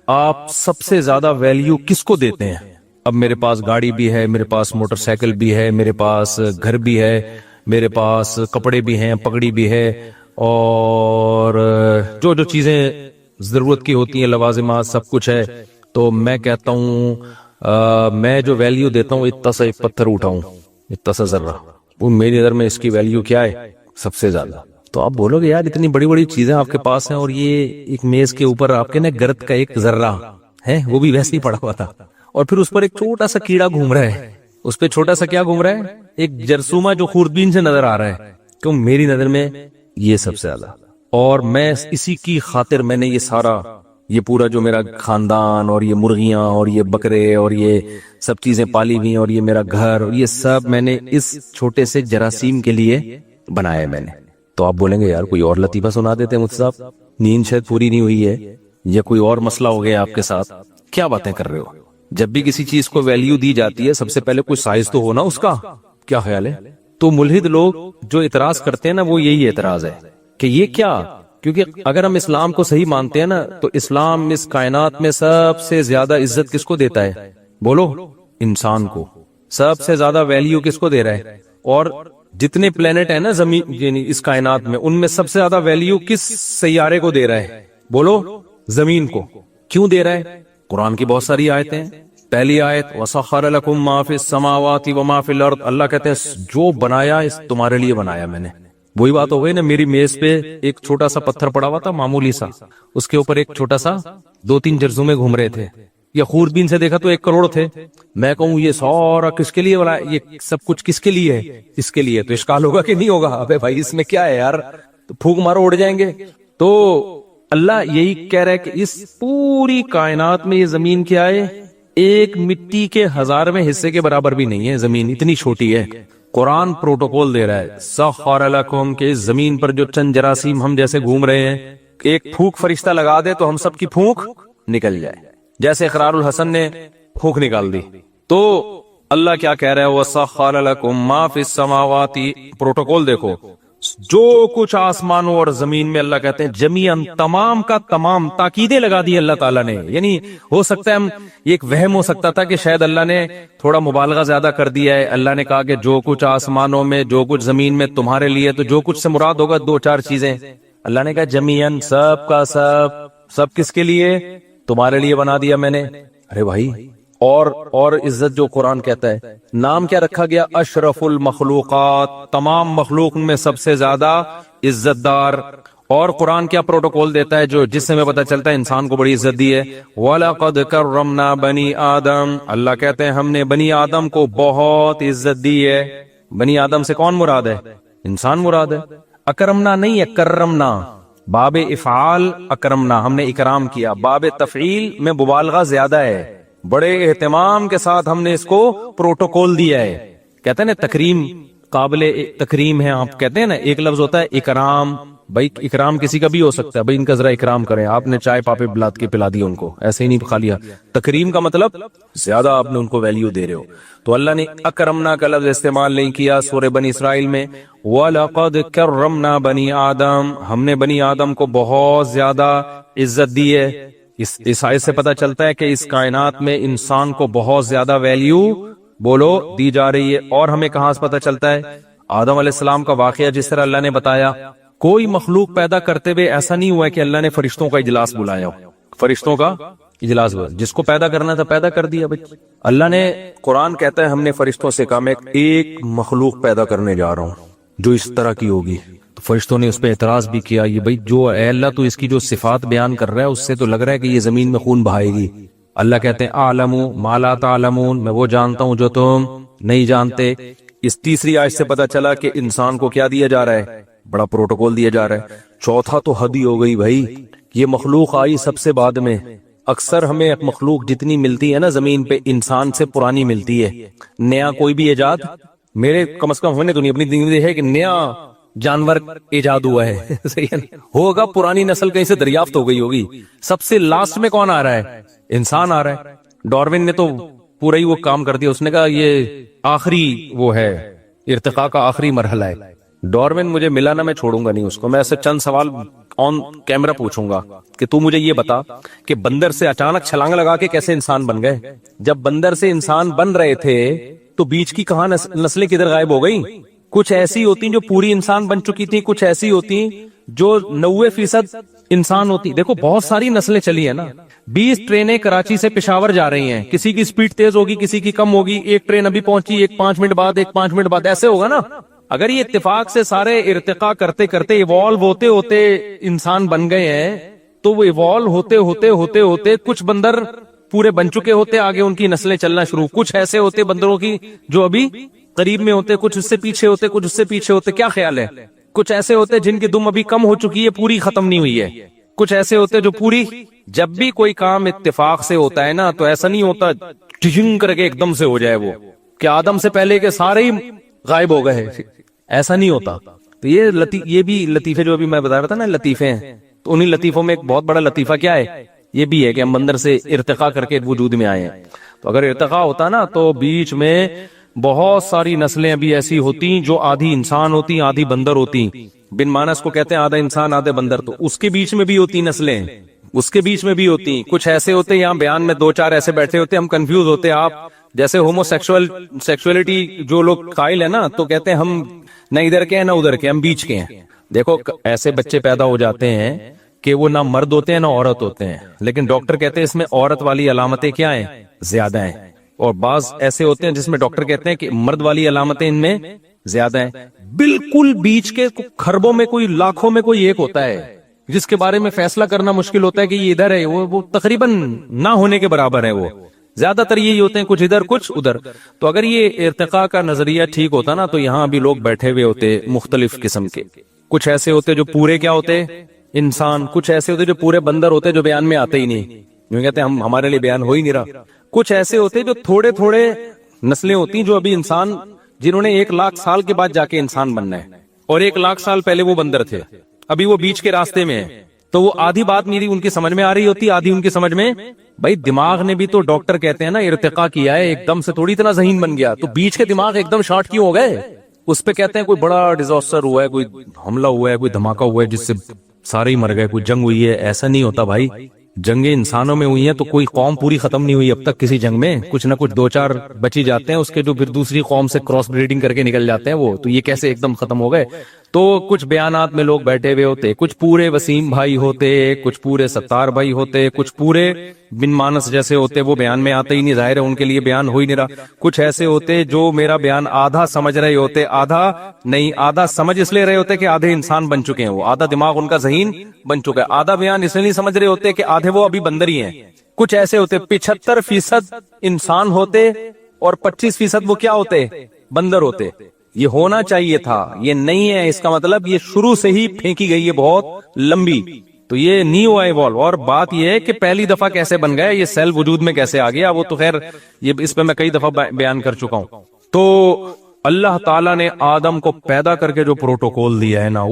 آپ سب سے زیادہ ویلیو کس کو دیتے ہیں؟ اب میرے پاس گاڑی بھی ہے، میرے پاس موٹر سائیکل بھی ہے، میرے پاس گھر بھی ہے، میرے پاس کپڑے بھی ہیں، پگڑی بھی ہے، اور جو چیزیں ضرورت کی ہوتی ہیں، لوازمات، سب کچھ ہے. تو میں کہتا ہوں میں جو ویلیو دیتا ہوں اتنا سا ایک پتھر اٹھاؤں، اتنا سا ذرہ، وہ میری نظر میں اس کی ویلیو کیا ہے؟ سب سے زیادہ. تو آپ بولو گے یار اتنی بڑی بڑی چیزیں آپ کے پاس ہیں اور یہ ایک میز کے اوپر آپ کے نا گرد کا ایک ذرہ ہے، وہ بھی ویسے ہی پڑا ہوا تھا، اور پھر اس پر ایک چھوٹا سا کیڑا گھوم رہا ہے، اس پہ چھوٹا سا کیا گھوم رہا ہے؟ ایک جرثومہ جو خوردبین سے نظر آ رہا ہے. کیوں؟ میری نظر میں یہ سب سے زیادہ. اور میں اسی کی خاطر میں نے یہ پورا جو میرا خاندان اور یہ مرغیاں اور یہ بکرے اور یہ سب چیزیں پالی ہوئی اور یہ میرا گھر اور یہ سب میں نے اس چھوٹے سے جراثیم کے لیے بنایا میں نے. تو آپ بولیں گے یار کوئی اور لطیفہ سنا دیتے ہیں مجھ صاحب، نیند شاید پوری نہیں ہوئی ہے یا کوئی اور مسئلہ ہو گیا آپ کے ساتھ، کیا باتیں کر رہے ہو؟ جب بھی کسی چیز کو ویلیو دی جاتی ہے سب سے پہلے کوئی سائز تو ہونا اس کا. کیا خیال ہے؟ تو ملحد لوگ جو اعتراض کرتے ہیں نا، وہ یہی اعتراض ہے کہ یہ کیا، کیونکہ اگر ہم اسلام کو صحیح مانتے ہیں نا تو اسلام اس کائنات میں سب سے زیادہ عزت کس کو دیتا ہے؟ بولو، انسان کو. سب سے زیادہ ویلیو کس کو دے رہا ہے؟ اور جتنے پلینٹ ہیں نا زمین یعنی اس کائنات میں، ان میں سب سے زیادہ ویلیو کس سیارے کو دے رہا ہے؟ بولو، زمین کو. کیوں دے رہا ہے؟ قرآن کی بہت ساری آیتیں ہیں. پہلی آیت وَسَخَّرَ لَكُم مَّا فِي السَّمَاوَاتِ وَمَا فِي الْأَرْضِ، اللہ کہتے ہیں جو بنایا اس تمہارے لیے بنایا میں نے. وہی بات ہو گئی نا، میری میز پہ ایک چھوٹا سا پتھر پڑا ہوا تھا معمولی سا، اس کے اوپر ایک چھوٹا سا 2-3 جرثومے گھوم رہے تھے، یا خوردبین سے دیکھا تو 1 کروڑ تھے. میں کہوں یہ سارا کس کے لیے بنایا، یہ سب کچھ کس کے لیے ہے؟ اس کے لیے. تو اشکال ہوگا کہ نہیں ہوگا؟ ابے بھائی اس میں کیا ہے یار، تو پھونک مارو اڑ جائیں گے. تو اللہ یہی کہہ رہا ہے کہ اس پوری کائنات میں یہ زمین کیا ہے؟ ایک مٹی کے 1000ویں حصے کے برابر بھی نہیں ہے. زمین اتنی چھوٹی ہے. قرآن پروٹوکول دے رہا ہے سخر لکم، کہ اس زمین پر جو چند جراثیم ہم جیسے گھوم رہے ہیں، ایک پھونک فرشتہ لگا دے تو ہم سب کی پھونک نکل جائے، جیسے اقرار الحسن نے پھونک نکال دی. تو اللہ کیا کہہ رہا ہے؟ وَسَخَّرَ لَكُم مَّا فِي السَّمَاوَاتِ. پروٹوکول دیکھو، جو کچھ آسمانوں اور زمین میں، اللہ کہتے ہیں جمیعاً، تمام کا تمام. تاکیدیں لگا دی اللہ تعالیٰ نے. یعنی ہو سکتا ہے یہ ایک وہم ہو سکتا تھا کہ شاید اللہ نے تھوڑا مبالغہ زیادہ کر دیا ہے. اللہ نے کہا کہ جو کچھ آسمانوں میں، جو کچھ زمین میں تمہارے لیے، تو جو کچھ سے مراد ہوگا 2-4 چیزیں. اللہ نے کہا جمیعاً، سب کا سب کس کے لیے؟ تمہارے لیے بنا دیا میں نے. ارے بھائی، اور عزت جو قرآن کہتا ہے، نام کیا رکھا گیا؟ اشرف المخلوقات، تمام مخلوق میں سب سے زیادہ عزت دار. اور قرآن کیا پروٹوکول دیتا ہے جو جس سے ہمیں پتہ چلتا ہے انسان کو بڑی عزت دی ہے؟ وَلَقَدْ كَرَّمْنَا بَنِي آدم. اللہ کہتے ہیں ہم نے بنی آدم کو بہت عزت دی ہے. بنی آدم سے کون مراد ہے؟ انسان مراد ہے. اکرمنا نہیں ہے، کرمنا. باب افعال اکرمنا، ہم نے اکرام کیا. باب تفعیل میں مبالغہ زیادہ ہے. بڑے اہتمام کے ساتھ ہم نے اس کو پروٹوکول دیا ہے. کہتے ہیں نا تکریم قابل تکریم ہے. آپ کہتے ہیں نا ایک لفظ ہوتا ہے اکرام. بھائی اکرام کسی کا بھی ہو سکتا ہے, بھائی ان کا ذرا اکرام کریں. آپ نے چائے پاپے بلاد کے پلا دی ان کو, ایسے ہی نہیں کھا لیا. تکریم کا مطلب زیادہ آپ نے ان کو ویلیو دے رہے ہو. تو اللہ نے اکرمنا کا لفظ استعمال نہیں کیا سورہ بنی اسرائیل میں. وَلَقَدْ كَرَّمْنَا بَنِي آدم, ہم نے بنی آدم کو بہت زیادہ عزت دی ہے. اس آیت سے پتہ چلتا ہے کہ اس کائنات میں انسان کو بہت زیادہ ویلیو بولو دی جا رہی ہے. اور ہمیں کہاں سے پتہ چلتا ہے؟ آدم علیہ السلام کا واقعہ جس طرح اللہ نے بتایا. کوئی مخلوق پیدا کرتے ہوئے ایسا نہیں ہوا ہے کہ اللہ نے فرشتوں کا اجلاس بلایا ہو. فرشتوں کا اجلاس بلایا, جس کو پیدا کرنا تھا پیدا کر دیا. بھائی اللہ نے, قرآن کہتا ہے ہم نے فرشتوں سے کہا میں ایک مخلوق پیدا کرنے جا رہا ہوں جو اس طرح کی ہوگی. تو فرشتوں نے اس پہ اعتراض بھی کیا, یہ بھائی جو اے اللہ تو اس کی جو صفات بیان کر رہا ہے اس سے تو لگ رہا ہے کہ یہ زمین میں خون بہائے گی. اللہ کہتے ہیں اعلم ما لا تعلمون, میں وہ جانتا ہوں جو تم نہیں جانتے. اس تیسری آیت سے پتہ چلا کہ انسان کو کیا دیا جا رہا ہے, بڑا پروٹوکول دیا جا رہا ہے. چوتھا تو حد ہی ہو گئی بھائی, یہ مخلوق آئی سب سے بعد میں. اکثر ہمیں مخلوق جتنی ملتی ہے نا زمین پہ انسان سے پرانی ملتی ہے. نیا کوئی بھی ایجاد میرے کم از کم ہم نے تو نہیں اپنی زندگی ہے کہ نیا جانور ایجاد ہوا ہے. صحیح ہے, ہوگا پرانی نسل کہیں سے دریافت ہو گئی ہوگی. سب سے لاسٹ میں کون آ رہا ہے؟ انسان آ رہا ہے. ڈارون نے تو پورا ہی وہ کام کر دیا. اس نے کہا یہ آخری وہ ہے, ارتقاء کا آخری مرحلہ ہے. ڈارون مجھے ملا نا, میں چھوڑوں گا نہیں اس کو. میں ایسے چند سوال آن کیمرہ پوچھوں گا کہ تو مجھے یہ بتا کہ بندر سے اچانک چھلانگ لگا کے کیسے انسان بن گئے؟ جب بندر سے انسان بن رہے تھے تو بیچ کی کہاں نسلیں کدھر غائب ہو گئی؟ کچھ ایسی ہوتی جو پوری انسان بن چکی تھی, کچھ ایسی ہوتی جو 90% انسان ہوتی. دیکھو بہت ساری نسلیں چلی ہے نا. 20 ٹرینیں کراچی سے پشاور جا رہی ہیں, کسی کی سپیڈ تیز ہوگی کسی کی کم ہوگی. ایک ٹرین ابھی پہنچی, ایک 5 منٹ بعد, ایک 5 منٹ بعد, ایسے ہوگا نا. اگر یہ اتفاق سے سارے ارتقاء کرتے کرتے ایوالو ہوتے ہوتے انسان بن گئے ہیں تو وہ ایوالو ہوتے ہوتے ہوتے ہوتے کچھ بندر پورے بن چکے ہوتے, آگے ان کی نسلیں چلنا شروع. کچھ ایسے ہوتے بندروں کی جو ابھی قریب میں ہوتے, کچھ اس سے پیچھے ہوتے, کچھ اس سے پیچھے ہوتے. کیا خیال ہے؟ کچھ ایسے ہوتے جن کی دم ابھی کم ہو چکی ہے, پوری ختم نہیں ہوئی ہے. کچھ ایسے ہوتے جو پوری. جب بھی کوئی کام اتفاق سے ہوتا ہے نا تو ایسا نہیں ہوتا ٹھنگ کر کے ایک دم سے ہو جائے وہ کہ آدم سے پہلے کے سارے ہی غائب ہو گئے. ایسا نہیں ہوتا. تو یہ بھی لطیفے جو ابھی میں بتا رہا تھا نا لطیفے ہیں, تو انہی لطیفوں میں ایک بہت بڑا لطیفہ کیا ہے, یہ بھی ہے کہ ہم بندر سے ارتقاء کر کے وجود میں آئے ہیں. تو اگر ارتقاء ہوتا نا تو بیچ میں بہت ساری نسلیں ابھی ایسی ہوتی جو آدھی انسان ہوتی آدھی بندر ہوتی. بن مانس کو کہتے ہیں آدھا انسان آدھے بندر. تو اس کے بیچ میں بھی ہوتی نسلیں, اس کے بیچ میں بھی ہوتی. کچھ ایسے ہوتے, یہاں بیان میں 2-4 ایسے بیٹھے ہوتے, ہم کنفیوز ہوتے. آپ جیسے ہومو سیکسولیٹی جو لوگ قائل ہیں نا تو کہتے ہیں ہم نہ ادھر کے ہیں نہ ادھر کے, ہم بیچ کے ہیں. دیکھو ایسے بچے پیدا ہو جاتے ہیں کہ وہ نہ مرد ہوتے ہیں نہ عورت ہوتے ہیں, لیکن ڈاکٹر کہتے ہیں اس میں عورت والی علامتیں کیا ہیں, زیادہ ہیں. اور بعض ایسے ہوتے ہیں جس میں ڈاکٹر کہتے ہیں کہ مرد والی علامتیں ان میں زیادہ ہیں. بالکل بیچ کے خربوں میں کوئی لاکھوں میں کوئی ایک ہوتا ہے جس کے بارے میں فیصلہ کرنا مشکل ہوتا ہے کہ یہ ادھر ہے, وہ تقریباً نہ ہونے کے برابر ہے. وہ زیادہ تر یہی ہوتے ہیں, کچھ ادھر کچھ ادھر. تو اگر یہ ارتقاء کا نظریہ ٹھیک ہوتا نا تو یہاں بھی لوگ بیٹھے ہوئے ہوتے مختلف قسم کے. کچھ ایسے ہوتے جو پورے کیا ہوتے انسان, کچھ ایسے ہوتے جو پورے بندر ہوتے جو بیان میں آتے ہی نہیں, جو کہتے ہیں ہمارے لیے بیان ہو ہی نہیں رہا. کچھ ایسے ہوتے جو تھوڑے تھوڑے نسلیں ہوتی جو ابھی انسان, جنہوں نے 1 لاکھ سال کے بعد جا کے انسان بننا ہے, اور 1 لاکھ سال پہلے وہ بندر تھے, ابھی وہ بیچ کے راستے میں ہے. تو وہ آدھی بات میری ان کی سمجھ میں آ رہی ہوتی, آدھی ان کی سمجھ میں. بھائی دماغ نے بھی تو ڈاکٹر کہتے ہیں نا ارتقاء کیا ہے, ایک دم سے تھوڑی اتنا ذہین بن گیا. تو بیچ کے دماغ ایک دم شارٹ کیوں ہو گئے؟ اس پہ کہتے ہیں کوئی بڑا ڈیزاسٹر ہوا ہے, کوئی حملہ ہوا ہے, کوئی دھماکہ ہوا ہے جس سے سارے ہی مر گئے, کوئی جنگ ہوئی ہے. ایسا نہیں ہوتا بھائی. جنگیں انسانوں میں ہوئی ہیں تو کوئی قوم پوری ختم نہیں ہوئی اب تک کسی جنگ میں. کچھ نہ کچھ 2-4 بچی جاتے ہیں اس کے جو پھر دوسری قوم سے کراس بریڈنگ کر کے نکل جاتے ہیں وہ. تو یہ کیسے ایک دم ختم ہو گئے؟ تو کچھ بیانات میں لوگ بیٹھے ہوئے ہوتے, کچھ پورے وسیم بھائی ہوتے, کچھ پورے ستار بھائی ہوتے, کچھ پورے بن مانس جیسے ہوتے, وہ بیان میں آتے ہی نہیں, ظاہر ہے ان کے لیے بیان ہو ہی نہیں رہا. کچھ ایسے ہوتے جو میرا بیان آدھا سمجھ رہے ہوتے, آدھا نہیں, آدھا سمجھ اس لیے رہے ہوتے کہ آدھے انسان بن چکے ہیں, وہ آدھا دماغ ان کا ذہین بن چکا ہے. آدھا بیان اس لیے نہیں سمجھ رہے ہوتے کہ آدھے وہ ابھی بندر ہی ہیں. کچھ ایسے ہوتے 75% انسان ہوتے اور 25% وہ کیا ہوتے, بندر ہوتے. یہ ہونا چاہیے تھا, یہ نہیں ہے. اس کا مطلب یہ شروع سے ہی پھینکی گئی ہے بہت لمبی. تو یہ نہیں ہوا ایوالو. اور بات یہ ہے کہ پہلی دفعہ کیسے بن گیا, یہ سیل وجود میں کیسے آ گیا, وہ تو خیر یہ اس پہ میں کئی دفعہ بیان کر چکا ہوں. تو اللہ تعالیٰ نے آدم کو پیدا کر کے جو پروٹوکول دیا ہے نا,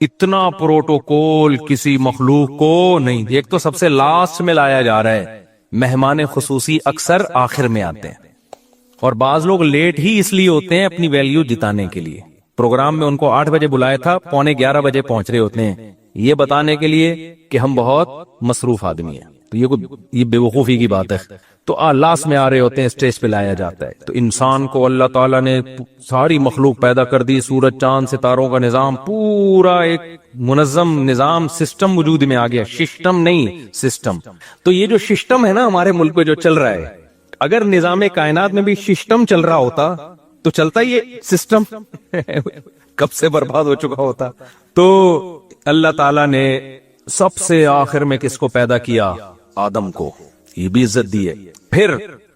اتنا پروٹوکول کسی مخلوق کو نہیں. ایک تو سب سے لاسٹ میں لایا جا رہا ہے, مہمان خصوصی اکثر آخر میں آتے ہیں, اور بعض لوگ لیٹ ہی اس لیے ہوتے ہیں اپنی ویلیو جتانے کے لیے. پروگرام میں ان کو 8 بجے بلایا تھا, 11:45 بجے پہنچ رہے ہوتے ہیں, یہ بتانے کے لیے کہ ہم بہت مصروف آدمی ہیں. تو یہ بے وقوفی کی بات ہے. تو لاسٹ میں آ رہے ہوتے ہیں, اسٹیج پہ لایا جاتا ہے. تو انسان کو اللہ تعالیٰ نے ساری مخلوق پیدا کر دی, سورج چاند ستاروں کا نظام, پورا ایک منظم نظام سسٹم وجود میں آ گیا. سسٹم نہیں, سسٹم. تو یہ جو سسٹم ہے نا ہمارے ملک پہ جو چل رہا ہے, اگر نظام کائنات میں بھی سسٹم چل رہا ہوتا تو چلتا یہ سسٹم کب سے برباد ہو چکا ہوتا. تو اللہ تعالیٰ نے سب سے آخر میں کس کو پیدا کیا؟ آدم کو. یہ بھی عزت دی ہے. پھر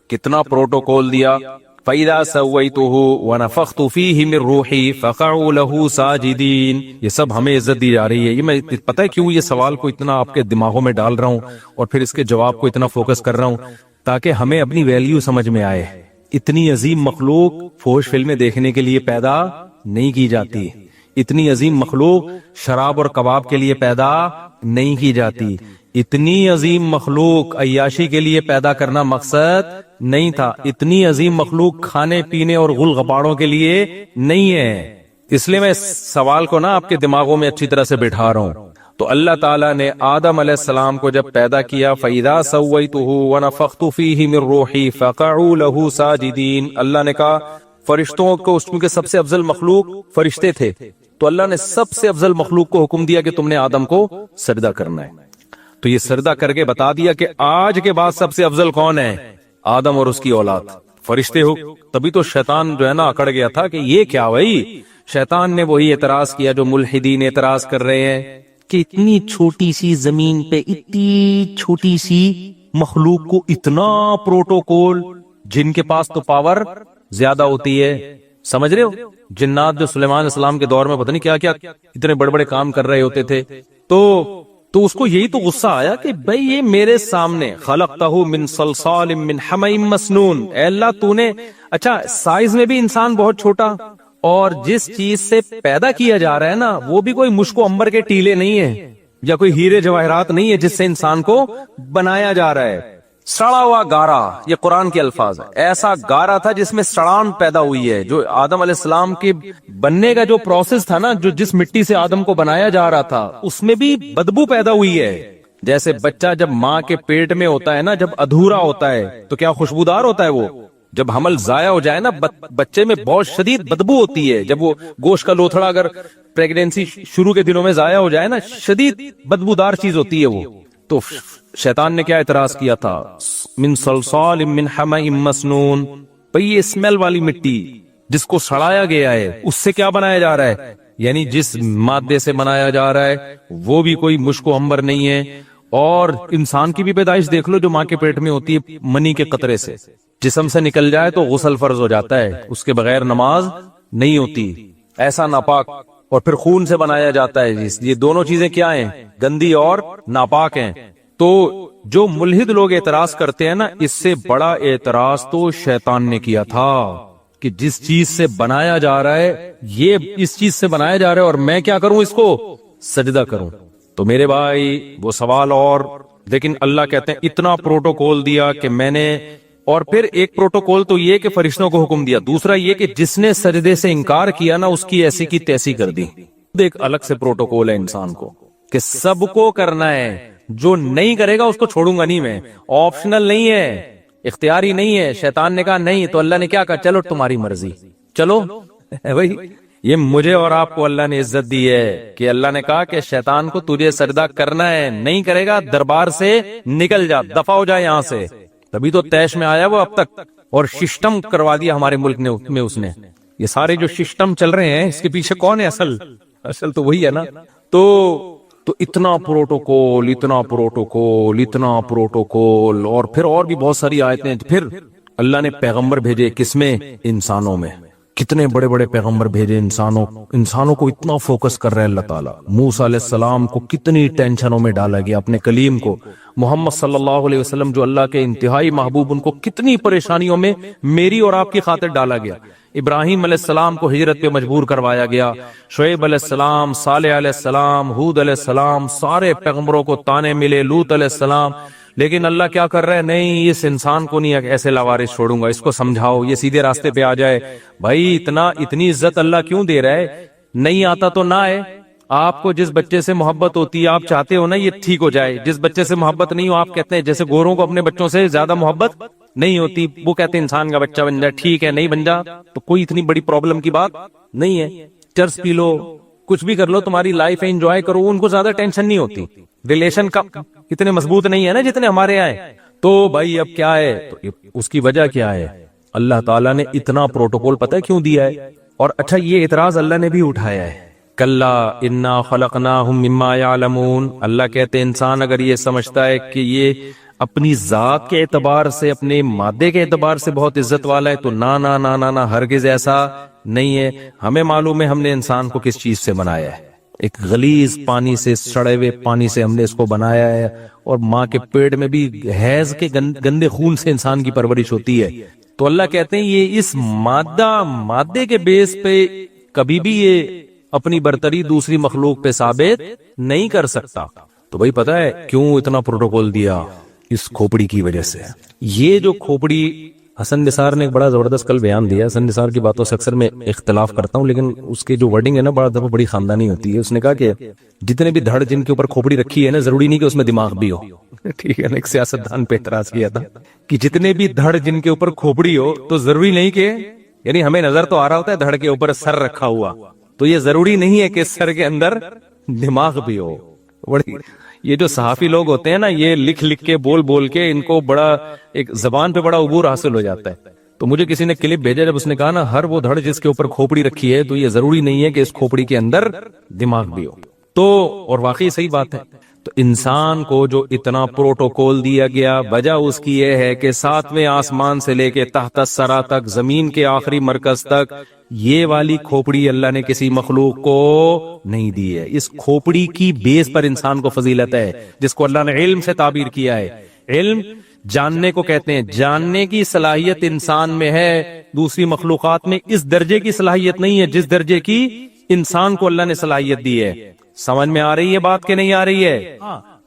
کتنا پروٹوکول دیا, فَإِذَا سَوَّيْتُهُ وَنَفَخْتُ فِيهِ مِن رُوحِي فَقَعُوا لَهُ سَاجِدِينَ. یہ سب ہمیں عزت دی جا رہی ہے. یہ میں پتہ ہے کیوں یہ سوال کو اتنا آپ کے دماغوں میں ڈال رہا ہوں اور پھر اس کے جواب کو اتنا فوکس کر رہا ہوں, تاکہ ہمیں اپنی ویلیو سمجھ میں آئے. اتنی عظیم مخلوق فوش فلمیں دیکھنے کے لیے پیدا نہیں کی جاتی. اتنی عظیم مخلوق شراب اور کباب کے لیے پیدا نہیں کی جاتی. اتنی عظیم مخلوق عیاشی کے لیے پیدا کرنا مقصد نہیں تھا. اتنی عظیم مخلوق کھانے پینے اور غل غپاڑوں کے لیے نہیں ہے. اس لیے میں اس سوال کو نا آپ کے دماغوں میں اچھی طرح سے بٹھا رہا ہوں. تو اللہ تعالیٰ نے آدم علیہ السلام کو جب پیدا کیا, فَإِذَا سَوَّيْتُهُ وَنَفَخْتُ فِيهِ مِن رُوحِي فَقَعُوا لَهُ سَاجِدِينَ. اللہ نے کہا فرشتوں کو, اس کے سب سے افضل مخلوق فرشتے تھے, تو اللہ نے سب سے افضل مخلوق کو حکم دیا کہ تم نے آدم کو سجدہ کرنا ہے. تو یہ سجدہ کر کے بتا دیا کہ آج کے بعد سب سے افضل کون ہے؟ آدم اور اس کی اولاد, فرشتے ہو. تبھی تو شیطان جو ہے نا اکڑ گیا تھا کہ یہ کیا بھائی. شیطان نے وہی اعتراض کیا جو ملحدین اعتراض کر رہے ہیں کہ اتنی چھوٹی سی زمین پہ اتنی چھوٹی سی مخلوق کو اتنا پروٹوکول, جن کے پاس تو پاور زیادہ ہوتی ہے. سمجھ رہے ہو, جنات جو سلیمان علیہ السلام کے دور میں پتہ نہیں کیا کیا اتنے بڑے بڑے کام کر رہے ہوتے تھے. تو اس کو یہی تو غصہ آیا کہ بھئی یہ میرے سامنے خلقتہ من صلصال من حمأ مسنون. اے اللہ تو نے, اچھا سائز میں بھی انسان بہت چھوٹا, اور جس چیز سے پیدا کیا جا رہا ہے نا وہ بھی کوئی مشک و عنبر کے ٹیلے نہیں ہے یا کوئی ہیرے جواہرات نہیں ہے جس سے انسان کو بنایا جا رہا ہے. سڑا ہوا گارا, یہ قرآن کے الفاظ ہے, ایسا گارا تھا جس میں سڑان پیدا ہوئی ہے. جو آدم علیہ السلام کے بننے کا جو پروسیس تھا نا, جو جس مٹی سے آدم کو بنایا جا رہا تھا, اس میں بھی بدبو پیدا ہوئی ہے. جیسے بچہ جب ماں کے پیٹ میں ہوتا ہے نا, جب ادھورا ہوتا ہے تو کیا خوشبودار ہوتا ہے وہ. جب حمل ضائع ہو جائے نا, بچے میں بہت شدید بدبو ہوتی ہے. جب وہ گوشت کا لوتھڑا اگر پریگنینسی شروع کے دنوں میں ضائع ہو جائے نا, شدید بدبودار چیز ہوتی ہے وہ. تو شیطان نے کیا اعتراض کیا تھا, من صلصال من حمأ مسنون. بھئی یہ اسمیل والی مٹی جس کو سڑایا گیا ہے, اس سے کیا بنایا جا رہا ہے, یعنی جس مادے سے بنایا جا رہا ہے وہ بھی کوئی مشک و عنبر نہیں ہے. اور انسان کی بھی پیدائش دیکھ لو, جو ماں کے پیٹ میں ہوتی ہے, منی کے قطرے سے جسم سے نکل جائے تو غسل فرض ہو جاتا ہے, اس کے بغیر نماز نہیں ہوتی, ایسا ناپاک. اور پھر خون سے بنایا جاتا ہے. یہ دونوں چیزیں کیا ہیں, گندی اور ناپاک ہیں. تو جو ملحد لوگ اعتراض کرتے ہیں نا, اس سے بڑا اعتراض تو شیطان نے کیا تھا کہ جس چیز سے بنایا جا رہا ہے, یہ اس چیز سے بنایا جا رہا ہے اور میں کیا کروں, اس کو سجدہ کروں. تو میرے بھائی وہ سوال. اور لیکن اللہ کہتے ہیں اتنا پروٹوکول دیا کہ میں نے, اور پھر ایک پروٹوکول تو یہ کہ فرشتوں کو حکم دیا, دوسرا یہ کہ جس نے سجدے سے انکار کیا نا, اس کی ایسی کی تیسی کر دی. ایک الگ سے پروٹوکول ہے انسان کو کہ سب کو کرنا ہے, جو نہیں کرے گا اس کو چھوڑوں گا نہیں میں. آپشنل نہیں ہے, اختیاری نہیں ہے. شیطان نے کہا نہیں, تو اللہ نے کیا کہا, چلو تمہاری مرضی, چلو بھائی. یہ مجھے اور آپ کو اللہ نے عزت دی ہے کہ اللہ نے کہا کہ شیطان کو تجھے سجدہ کرنا ہے, نہیں کرے گا دربار سے نکل جا, دفع ہو جائے یہاں سے. تبھی تو تیش میں آیا وہ اب تک, اور سسٹم کروا دیا ہمارے ملک میں اس نے. یہ سارے جو سسٹم چل رہے ہیں, اس کے پیچھے کون ہے اصل تو وہی ہے نا. تو اتنا پروٹوکول, اتنا پروٹوکول, اتنا پروٹوکول. اور پھر اور بھی بہت ساری آیتیں. پھر اللہ نے پیغمبر بھیجے, کس میں, انسانوں میں. کتنے بڑے بڑے پیغمبر بھیجے انسانوں کو اتنا فوکس کر رہے ہیں اللہ تعالیٰ. موسیٰ علیہ السلام کو کتنی ٹینشنوں میں ڈالا گیا, اپنے کلیم کو. محمد صلی اللہ علیہ وسلم جو اللہ کے انتہائی محبوب, ان کو کتنی پریشانیوں میں میری اور آپ کی خاطر ڈالا گیا. ابراہیم علیہ السلام کو ہجرت پہ مجبور کروایا گیا, شعیب علیہ السلام, صالح علیہ السلام, ہود علیہ السلام, سارے پیغمبروں کو تانے ملے, لوط علیہ السلام. لیکن اللہ کیا کر رہا ہے, نہیں اس انسان کو نہیں ایسے لاوارث چھوڑوں گا, اس کو سمجھاؤ یہ سیدھے راستے پہ آ جائے. بھائی اتنی عزت اللہ کیوں دے رہا ہے؟ نہیں آتا تو نہ آئے. آپ کو جس بچے سے محبت ہوتی ہے آپ چاہتے ہو نا یہ ٹھیک ہو جائے, جس بچے سے محبت نہیں ہو آپ کہتے ہیں, جیسے گوروں کو اپنے بچوں سے زیادہ محبت نہیں ہوتی, وہ کہتے ہیں انسان کا بچہ بن جائے, ٹھیک ہے نہیں بن جا تو کوئی اتنی بڑی پرابلم کی بات نہیں ہے. چرس پی لو, کچھ بھی کر لو, تمہاری لائف ہے, انجوائے کرو, ان کو زیادہ ٹینشن نہیں ہوتی. ریلیشن کا اتنے مضبوط نہیں ہے نا جتنے ہمارے آئے. تو بھائی اب کیا ہے, تو اس کی وجہ کیا ہے؟ اللہ تعالیٰ نے اتنا پروٹوکول پتہ ہے کیوں دیا ہے؟ اور اچھا یہ اعتراض اللہ نے بھی اٹھایا ہے, کلا انا خلقناہم مما یعلمون. اللہ کہتے ہیں انسان اگر یہ سمجھتا ہے کہ یہ اپنی ذات کے اعتبار سے, اپنے مادے کے اعتبار سے بہت عزت والا ہے, تو نہ ہرگز ایسا نہیں ہے. ہمیں معلوم ہے ہم نے انسان کو کس چیز سے بنایا ہے, ایک غلیظ پانی سے, سڑے ہوئے پانی سے ہم نے اس کو بنایا ہے, اور ماں کے پیٹ میں بھی حیض کے گندے خون سے انسان کی پرورش ہوتی ہے. تو اللہ کہتے ہیں یہ اس مادے کے بیس پہ کبھی بھی یہ اپنی برتری دوسری مخلوق پہ ثابت نہیں کر سکتا. تو بھائی پتہ ہے کیوں اتنا پروٹوکول دیا؟ اس کھوپڑی کی وجہ سے. یہ جو کھوپڑی, حسن نثار نے ایک بڑا زبردست کل بیان دیا. حسن نثار کی باتوں سے اکثر میں اختلاف کرتا ہوں, لیکن اس کی جو ورڈنگ ہے نا بڑا دفعہ بڑی خاندانی ہوتی ہے. اس نے کہا کہ جتنے بھی دھڑ جن کے اوپر کھوپڑی رکھی ہے نا, ضروری نہیں کہ اس میں دماغ بھی ہو. ٹھیک ہے نا, ایک سیاستدان پہ اعتراض کیا تھا کہ جتنے بھی دھڑ جن کے اوپر کھوپڑی ہو تو ضروری نہیں کہ, یعنی ہمیں نظر تو آ رہا ہوتا ہے دھڑ کے اوپر سر رکھا ہوا, تو یہ ضروری نہیں ہے کہ سر کے اندر دماغ بھی ہو. یہ جو صحافی لوگ ہوتے ہیں نا, یہ لکھ کے بول کے ان کو بڑا ایک زبان پہ بڑا عبور حاصل ہو جاتا ہے. تو مجھے کسی نے کلپ بھیجا, جب اس نے کہا نا ہر وہ دھڑ جس کے اوپر کھوپڑی رکھی ہے تو یہ ضروری نہیں ہے کہ اس کھوپڑی کے اندر دماغ بھی ہو. تو اور واقعی صحیح بات ہے. تو انسان کو جو اتنا پروٹوکول دیا گیا, وجہ اس کی یہ ہے کہ 7ویں آسمان سے لے کے تحت الثری تک, زمین کے آخری مرکز تک, یہ والی کھوپڑی اللہ نے کسی مخلوق کو نہیں دی ہے. اس کھوپڑی کی بیس پر انسان کو فضیلت ہے, جس کو اللہ نے علم سے تعبیر کیا ہے. علم جاننے کو کہتے ہیں, جاننے کی صلاحیت انسان میں ہے, دوسری مخلوقات میں اس درجے کی صلاحیت نہیں ہے جس درجے کی انسان کو اللہ نے صلاحیت دی ہے. سمجھ میں آ رہی ہے بات کہ نہیں آ رہی ہے؟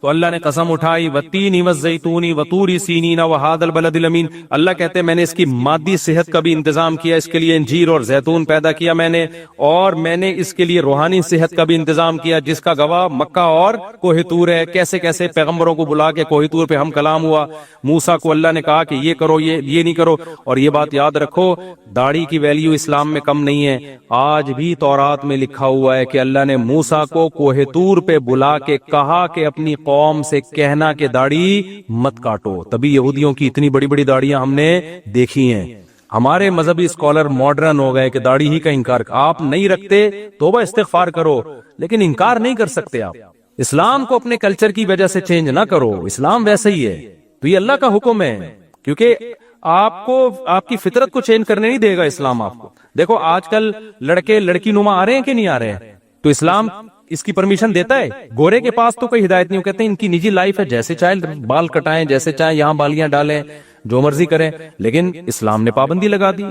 تو اللہ نے قسم اٹھائی, وَالتِّينِ وَالزَّيْتُونِ وَطُورِ سِينِينَ وَهَذَا الْبَلَدِ الْأَمِينِ. اللہ کہتے ہیں میں نے اس کی مادی صحت کا بھی انتظام کیا, اس کے لیے انجیر اور زیتون پیدا کیا میں نے, اور میں نے اس کے لیے روحانی صحت کا بھی انتظام کیا, جس کا گواہ مکہ اور کوہ طور ہے. کیسے کیسے پیغمبروں کو بلا کے کوہ طور پہ ہم کلام ہوا. موسیٰ کو اللہ نے کہا کہ یہ کرو, یہ نہیں کرو. اور یہ بات یاد رکھو, داڑھی کی ویلیو اسلام میں کم نہیں ہے. آج بھی تورات میں لکھا ہوا ہے کہ اللہ نے موسیٰ کو کوہ طور پہ بلا کے کہا کہ اپنی قوم سے کہنا کہ داڑھی مت کاٹو. تبھی یہودیوں کی اتنی بڑی بڑی داڑیاں ہم نے دیکھی ہیں. ہمارے مذہبی اسکالر ماڈرن ہو گئے کہ داڑھی ہی کا انکار, آپ نہیں رکھتے توبہ استغفار کرو, لیکن انکار نہیں کر سکتے آپ. اسلام کو اپنے کلچر کی وجہ سے چینج نہ کرو, اسلام ویسا ہی ہے. تو یہ اللہ کا حکم ہے, کیونکہ آپ کو آپ کی فطرت کو چینج کرنے نہیں دے گا اسلام آپ کو. دیکھو آج کل لڑکے لڑکی نما آ رہے ہیں کہ نہیں آ رہے ہیں, تو اسلام اس کی پرمیشن دیتا ہے. گورے کے پاس تو کوئی ہدایت نہیں, کہتے ہیں ان کی نجی لائف ہے, جیسے چاہے بال کٹائیں, جیسے چاہے یہاں بالیاں ڈالیں, جو مرضی کریں. لیکن اسلام نے پابندی لگا دی.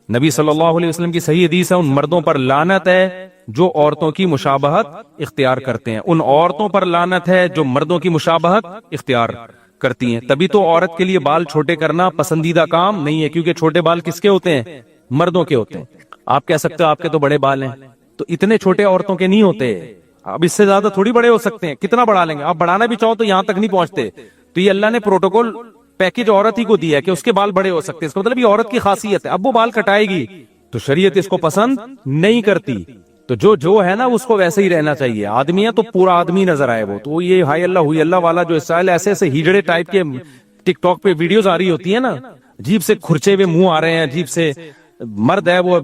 نبی صلی اللہ علیہ وسلم کی صحیح حدیث ہے, ان مردوں پر لعنت ہے جو عورتوں کی مشابہت اختیار کرتے ہیں, ان عورتوں پر لعنت ہے جو مردوں کی مشابہت اختیار کرتی ہیں. تبھی تو عورت کے لیے بال چھوٹے کرنا پسندیدہ کام نہیں ہے, کیونکہ چھوٹے بال کس کے ہوتے ہیں؟ مردوں کے ہوتے ہیں. آپ کہہ سکتے ہو آپ کے تو بڑے بال ہیں, تو اتنے چھوٹے عورتوں کے نہیں ہوتے. اب اس سے زیادہ تھوڑی بڑے ہو سکتے ہیں, کتنا بڑھا لیں گے آپ, بڑھانا بھی چاہو تو یہاں تک نہیں پہنچتے. تو یہ اللہ نے پروٹوکول پیکج عورت ہی کو دیا ہے کہ اس کے بال بڑے ہو سکتے ہیں. اس کا مطلب یہ عورت کی خاصیت ہے. اب وہ بال کٹائے گی تو شریعت اس کو پسند نہیں کرتی. تو جو ہے نا اس کو ویسے ہی رہنا چاہیے. آدمی ہے تو پورا آدمی نظر آئے وہ. تو یہ ہائی اللہ ہوئی اللہ والا جو اسٹائل ایسے ایسے ہیجڑے ٹائپ کے ٹک ٹاک پہ ویڈیوز آ رہی ہوتی ہیں نا, عجیب سے کھرچے ہوئے منہ آ رہے ہیں, عجیب سے مرد ہے وہ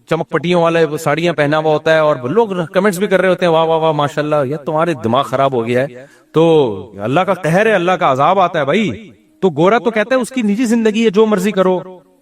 چمک پٹیوں والے ساڑیاں پہنا ہوا ہوتا ہے, اور لوگ کمنٹس بھی کر رہے ہوتے ہیں واہ واہ واہ ماشاءاللہ. یہ تمہارے دماغ خراب ہو گیا ہے. تو اللہ کا قہر ہے, اللہ کا عذاب آتا ہے بھائی. تو گورا تو کہتا ہے اس کی نجی زندگی ہے, جو مرضی کرو.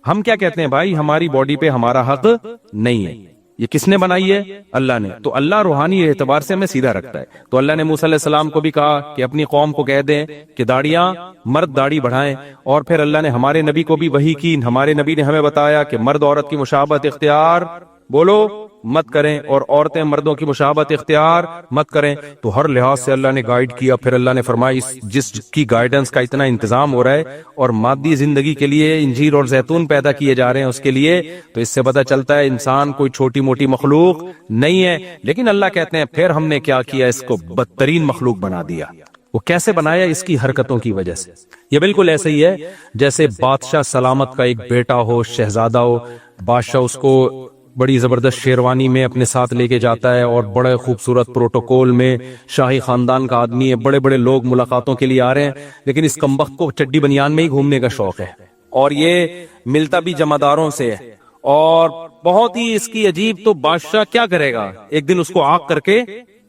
ہم کیا کہتے ہیں بھائی ہماری باڈی پہ ہمارا حق نہیں ہے. یہ کس نے بنائی ہے؟ اللہ نے. تو اللہ روحانی اعتبار سے ہمیں سیدھا رکھتا ہے. تو اللہ نے موسیٰ علیہ السلام کو بھی کہا کہ اپنی قوم کو کہہ دیں کہ داڑیاں مرد داڑھی بڑھائیں. اور پھر اللہ نے ہمارے نبی کو بھی وحی کی. ہمارے نبی نے ہمیں بتایا کہ مرد عورت کی مشابہت اختیار بولو مت کریں اور عورتیں مردوں کی مشابہت اختیار مت کریں. تو ہر لحاظ سے اللہ نے گائیڈ کیا. پھر اللہ نے فرمایا جس کی گائیڈنس کا اتنا انتظام ہو رہا ہے اور مادی زندگی کے لیے انجیر اور زیتون پیدا کیے جا رہے ہیں اس کے لیے, تو اس سے پتہ چلتا ہے انسان کوئی چھوٹی موٹی مخلوق نہیں ہے. لیکن اللہ کہتے ہیں پھر ہم نے کیا کیا, اس کو بدترین مخلوق بنا دیا. وہ کیسے بنایا؟ اس کی حرکتوں کی وجہ سے. یہ بالکل ایسے ہی ہے جیسے بادشاہ سلامت کا ایک بیٹا ہو, شہزادہ ہو. بادشاہ اس کو بڑی زبردست شیروانی میں اپنے ساتھ لے کے جاتا ہے اور بڑے خوبصورت پروٹوکول میں, شاہی خاندان کا آدمی ہے, بڑے بڑے لوگ ملاقاتوں کے لیے آ رہے ہیں, لیکن اس کمبخت کو چڈی بنیان میں ہی گھومنے کا شوق ہے اور یہ ملتا بھی جمعداروں سے ہے اور بہت ہی اس کی عجیب. تو بادشاہ کیا کرے گا, ایک دن اس کو آگ کر کے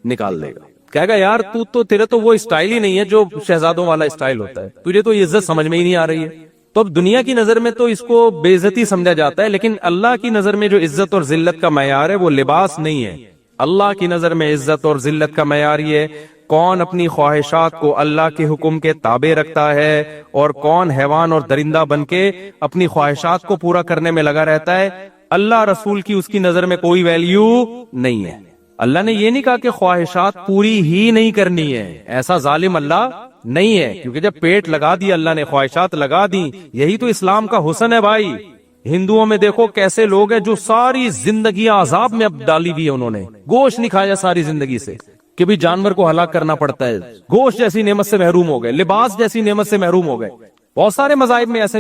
نکال دے گا. کہے گا یار تو تیرے تو وہ اسٹائل ہی نہیں ہے جو شہزادوں والا اسٹائل ہوتا ہے, تجھے تو یہ عزت سمجھ میں ہی نہیں آ رہی ہے. تو اب دنیا کی نظر میں تو اس کو بے عزتی سمجھا جاتا ہے, لیکن اللہ کی نظر میں جو عزت اور ذلت کا معیار ہے وہ لباس نہیں ہے. اللہ کی نظر میں عزت اور ذلت کا معیار یہ کون اپنی خواہشات کو اللہ کے حکم کے تابع رکھتا ہے اور کون حیوان اور درندہ بن کے اپنی خواہشات کو پورا کرنے میں لگا رہتا ہے. اللہ رسول کی اس کی نظر میں کوئی ویلیو نہیں ہے. اللہ نے یہ نہیں کہا کہ خواہشات پوری ہی نہیں کرنی ہے, ایسا ظالم اللہ نہیں ہے, کیونکہ جب پیٹ لگا دی اللہ نے, خواہشات لگا دی, یہی تو اسلام کا حسن ہے بھائی. ہندوؤں میں دیکھو کیسے لوگ ہیں جو ساری زندگی عذاب میں اب ڈالی ہوئی ہے, انہوں نے گوشت نہیں کھایا ساری زندگی سے کہ بھی جانور کو ہلاک کرنا پڑتا ہے, گوشت جیسی نعمت سے محروم ہو گئے, لباس جیسی نعمت سے محروم ہو گئے. بہت سارے مذاہب میں ایسے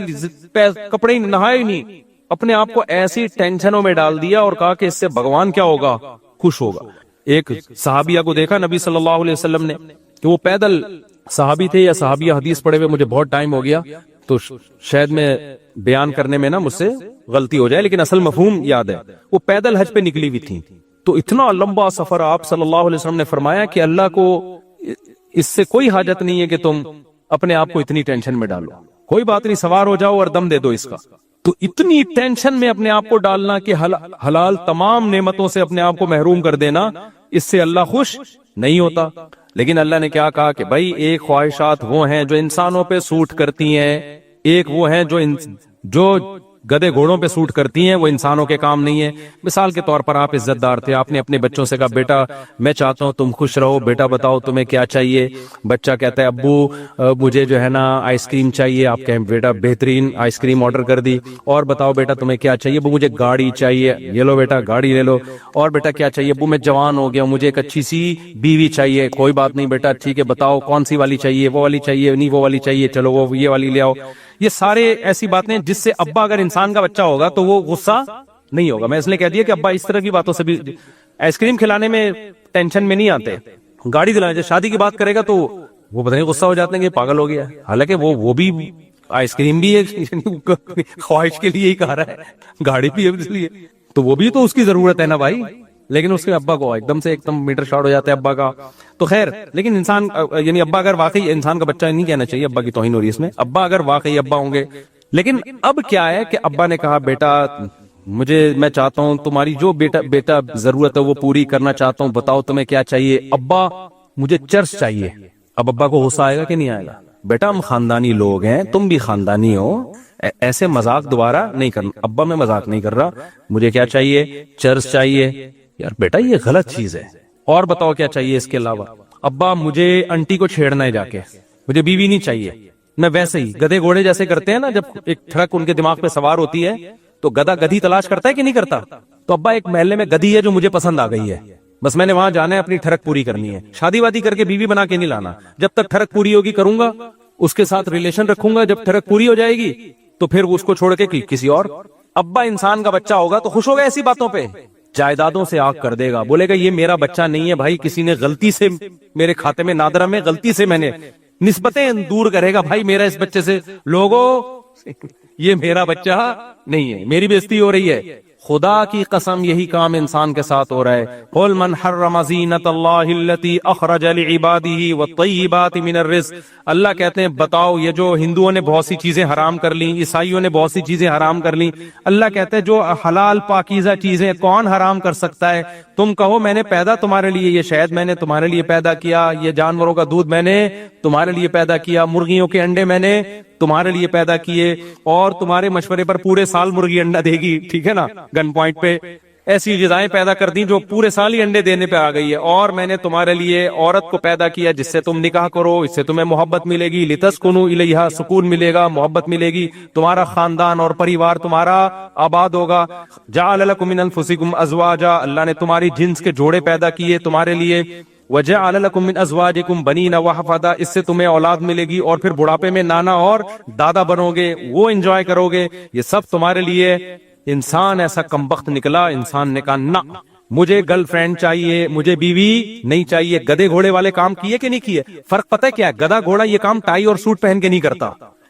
کپڑے ہی نہائے نہیں, اپنے آپ کو ایسی ٹینشنوں میں ڈال دیا اور کہا کہ اس سے بھگوان کیا ہوگا, خوش ہوگا. ایک صحابیہ کو دیکھا نبی صلی اللہ علیہ وسلم نے کہ وہ پیدل صحابی تھے یا صحابیہ, حدیث پڑھے ہوئے مجھے بہت ٹائم ہو گیا تو شاید میں بیان کرنے میں نا مجھ سے غلطی ہو جائے, لیکن اصل مفہوم یاد ہے. وہ پیدل حج پہ نکلی ہوئی تھی, تو اتنا لمبا سفر آپ صلی اللہ علیہ وسلم نے فرمایا کہ اللہ کو اس سے کوئی حاجت نہیں ہے کہ تم اپنے آپ کو اتنی ٹینشن میں ڈالو, کوئی بات نہیں, سوار ہو جاؤ اور دم دے دو اس کا. تو اتنی ٹینشن میں اپنے آپ کو ڈالنا کہ حلال تمام نعمتوں سے اپنے آپ کو محروم کر دینا, اس سے اللہ خوش نہیں ہوتا. لیکن اللہ نے کیا کہا کہ بھائی ایک خواہشات وہ ہیں جو انسانوں پہ سوٹ کرتی ہیں, ایک وہ ہیں جو گدے گھوڑوں پہ سوٹ کرتی ہیں, وہ انسانوں کے کام نہیں ہے. مثال کے طور پر آپ عزت دار تھے, آپ نے اپنے بچوں سے کہا بیٹا میں چاہتا ہوں تم خوش رہو, بیٹا بتاؤ تمہیں کیا چاہیے. بچہ کہتا ہے ابو مجھے جو ہے نا آئس کریم چاہیے. آپ کہیں بیٹا بہترین آئس کریم آرڈر کر دی. اور بتاؤ بیٹا تمہیں کیا چاہیے. ابو مجھے گاڑی چاہیے. یہ لو بیٹا گاڑی لے لو. اور بیٹا کیا چاہیے. ابو میں جوان ہو گیا, مجھے ایک اچھی سی بیوی چاہیے. کوئی بات نہیں بیٹا, ٹھیک ہے بتاؤ کون سی والی چاہیے. وہ والی چاہیے نہیں وہ والی چاہیے, چلو وہ یہ والی لے آؤ. یہ سارے ایسی باتیں جس سے ابا اگر انسان کا بچہ ہوگا تو وہ غصہ نہیں ہوگا. میں اس لیے کہہ دیا کہ ابا اس طرح کی باتوں سے بھی, آئس کریم کھلانے میں ٹینشن میں نہیں آتے, گاڑی دلانے شادی کی بات کرے گا تو وہ پتہ نہیں غصہ ہو جاتے ہیں کہ پاگل ہو گیا. حالانکہ وہ بھی آئس کریم بھی خواہش کے لیے ہی کہا رہا ہے, گاڑی بھی اس لیے, تو وہ بھی تو اس کی ضرورت ہے نا بھائی. لیکن اس کے ابا کو ایک دم میٹر شارٹ ہو جاتا ہے ابا کا. تو خیر, لیکن انسان یعنی ابا اگر واقعی انسان کا بچہ نہیں کہنا چاہیے, ابا کی توہین ہو رہی ہے اس میں, ابا اگر واقعی ابا ہوں گے. لیکن اب کیا ہے کہ ابا نے کہا بیٹا میں چاہتا ہوں تمہاری جو بیٹا ضرورت ہے وہ پوری کرنا چاہتا ہوں, بتاؤ تمہیں کیا چاہیے. ابا مجھے چرس چاہیے. اب ابا کو غصہ آئے گا کہ نہیں آئے گا. بیٹا ہم خاندانی لوگ ہیں, تم بھی خاندانی ہو, ایسے مذاق دوبارہ نہیں کرنا. ابا میں مذاق نہیں کر رہا, مجھے کیا چاہیے, چرس چاہیے. یار بیٹا یہ غلط چیز ہے. اور بتاؤ کیا چاہیے اس کے علاوہ. ابا مجھے انٹی کو چھیڑنا ہے جا کے, مجھے بیوی نہیں چاہیے. میں ویسے ہی گدھے گھوڑے جیسے کرتے ہیں نا, جب ایک ٹرک ان کے دماغ پہ سوار ہوتی ہے تو گدھا گدھی تلاش کرتا ہے کہ نہیں کرتا. تو ابا ایک محلے میں گدھی ہے جو مجھے پسند آ گئی ہے, بس میں نے وہاں جانا ہے, اپنی ٹھڑک پوری کرنی ہے. شادی وادی کر کے بیوی بنا کے نہیں لانا, جب تک ٹھڑک پوری ہوگی کروں گا, اس کے ساتھ ریلیشن رکھوں گا, جب ٹھڑک پوری ہو جائے گی تو پھر اس کو چھوڑ کے کسی اور. ابا انسان کا بچہ ہوگا تو خوش ہوگا ایسی باتوں پہ, جائیدادوں سے آگ کر دے گا, بولے گا یہ میرا بچہ نہیں ہے بھائی, کسی نے غلطی سے میرے کھاتے میں نادرہ میں غلطی سے میں نے نسبتیں دور کرے گا بھائی میرا اس بچے سے, لوگوں یہ میرا بچہ نہیں ہے, میری بےزتی ہو رہی ہے. خدا کی قسم یہی کام انسان کے ساتھ ہو رہا ہے. قل من حرم زینت اللہ التی اخرج لعباده والطیبات من الرزق. اللہ کہتے ہیں بتاؤ یہ جو ہندوؤں نے بہت سی چیزیں حرام کر لیں, عیسائیوں نے بہت سی چیزیں حرام کر لیں, اللہ کہتے ہیں جو حلال پاکیزہ چیزیں کون حرام کر سکتا ہے؟ تم کہو میں نے پیدا تمہارے لیے, یہ شہد میں نے تمہارے لیے پیدا کیا, یہ جانوروں کا دودھ میں نے تمہارے لیے پیدا کیا, مرغیوں کے انڈے میں نے تمہارے لیے پیدا کیے, اور تمہارے مشورے پر پورے سال مرغی انڈا دے گی, ٹھیک ہے نا, گن پوائنٹ پہ ایسی غذائیں پیدا کر دی جو پورے سال ہی انڈے دینے پہ آ گئی ہے. اور میں نے تمہارے لیے عورت کو پیدا کیا جس سے تم نکاح کرو, اس سے تمہیں محبت ملے گی, لتسکنوا الیہا, سکون ملے گا, محبت ملے گی, تمہارا خاندان اور پریوار تمہارا آباد ہوگا. جعل لکم من انفسکم ازواجا, اللہ نے تمہاری جنس کے جوڑے پیدا کیے تمہارے لیے. وجعل لکم من ازواجکم بنین وحفدا, اس سے تمہیں اولاد ملے گی اور پھر بڑھاپے میں نانا اور دادا بنو گے, وہ انجوائے کرو گے, یہ سب تمہارے لیے. انسان ایسا کمبخت نکلا, انسان نے کہا نہ مجھے گرل فرینڈ چاہیے, مجھے بیوی نہیں چاہیے. گدے گھوڑے والے کام کیے کہ نہیں کیے؟ فرق پتہ ہے کیا ہے؟ گدھا گھوڑا یہ کام ٹائی اور سوٹ پہن کے نہیں کرتا.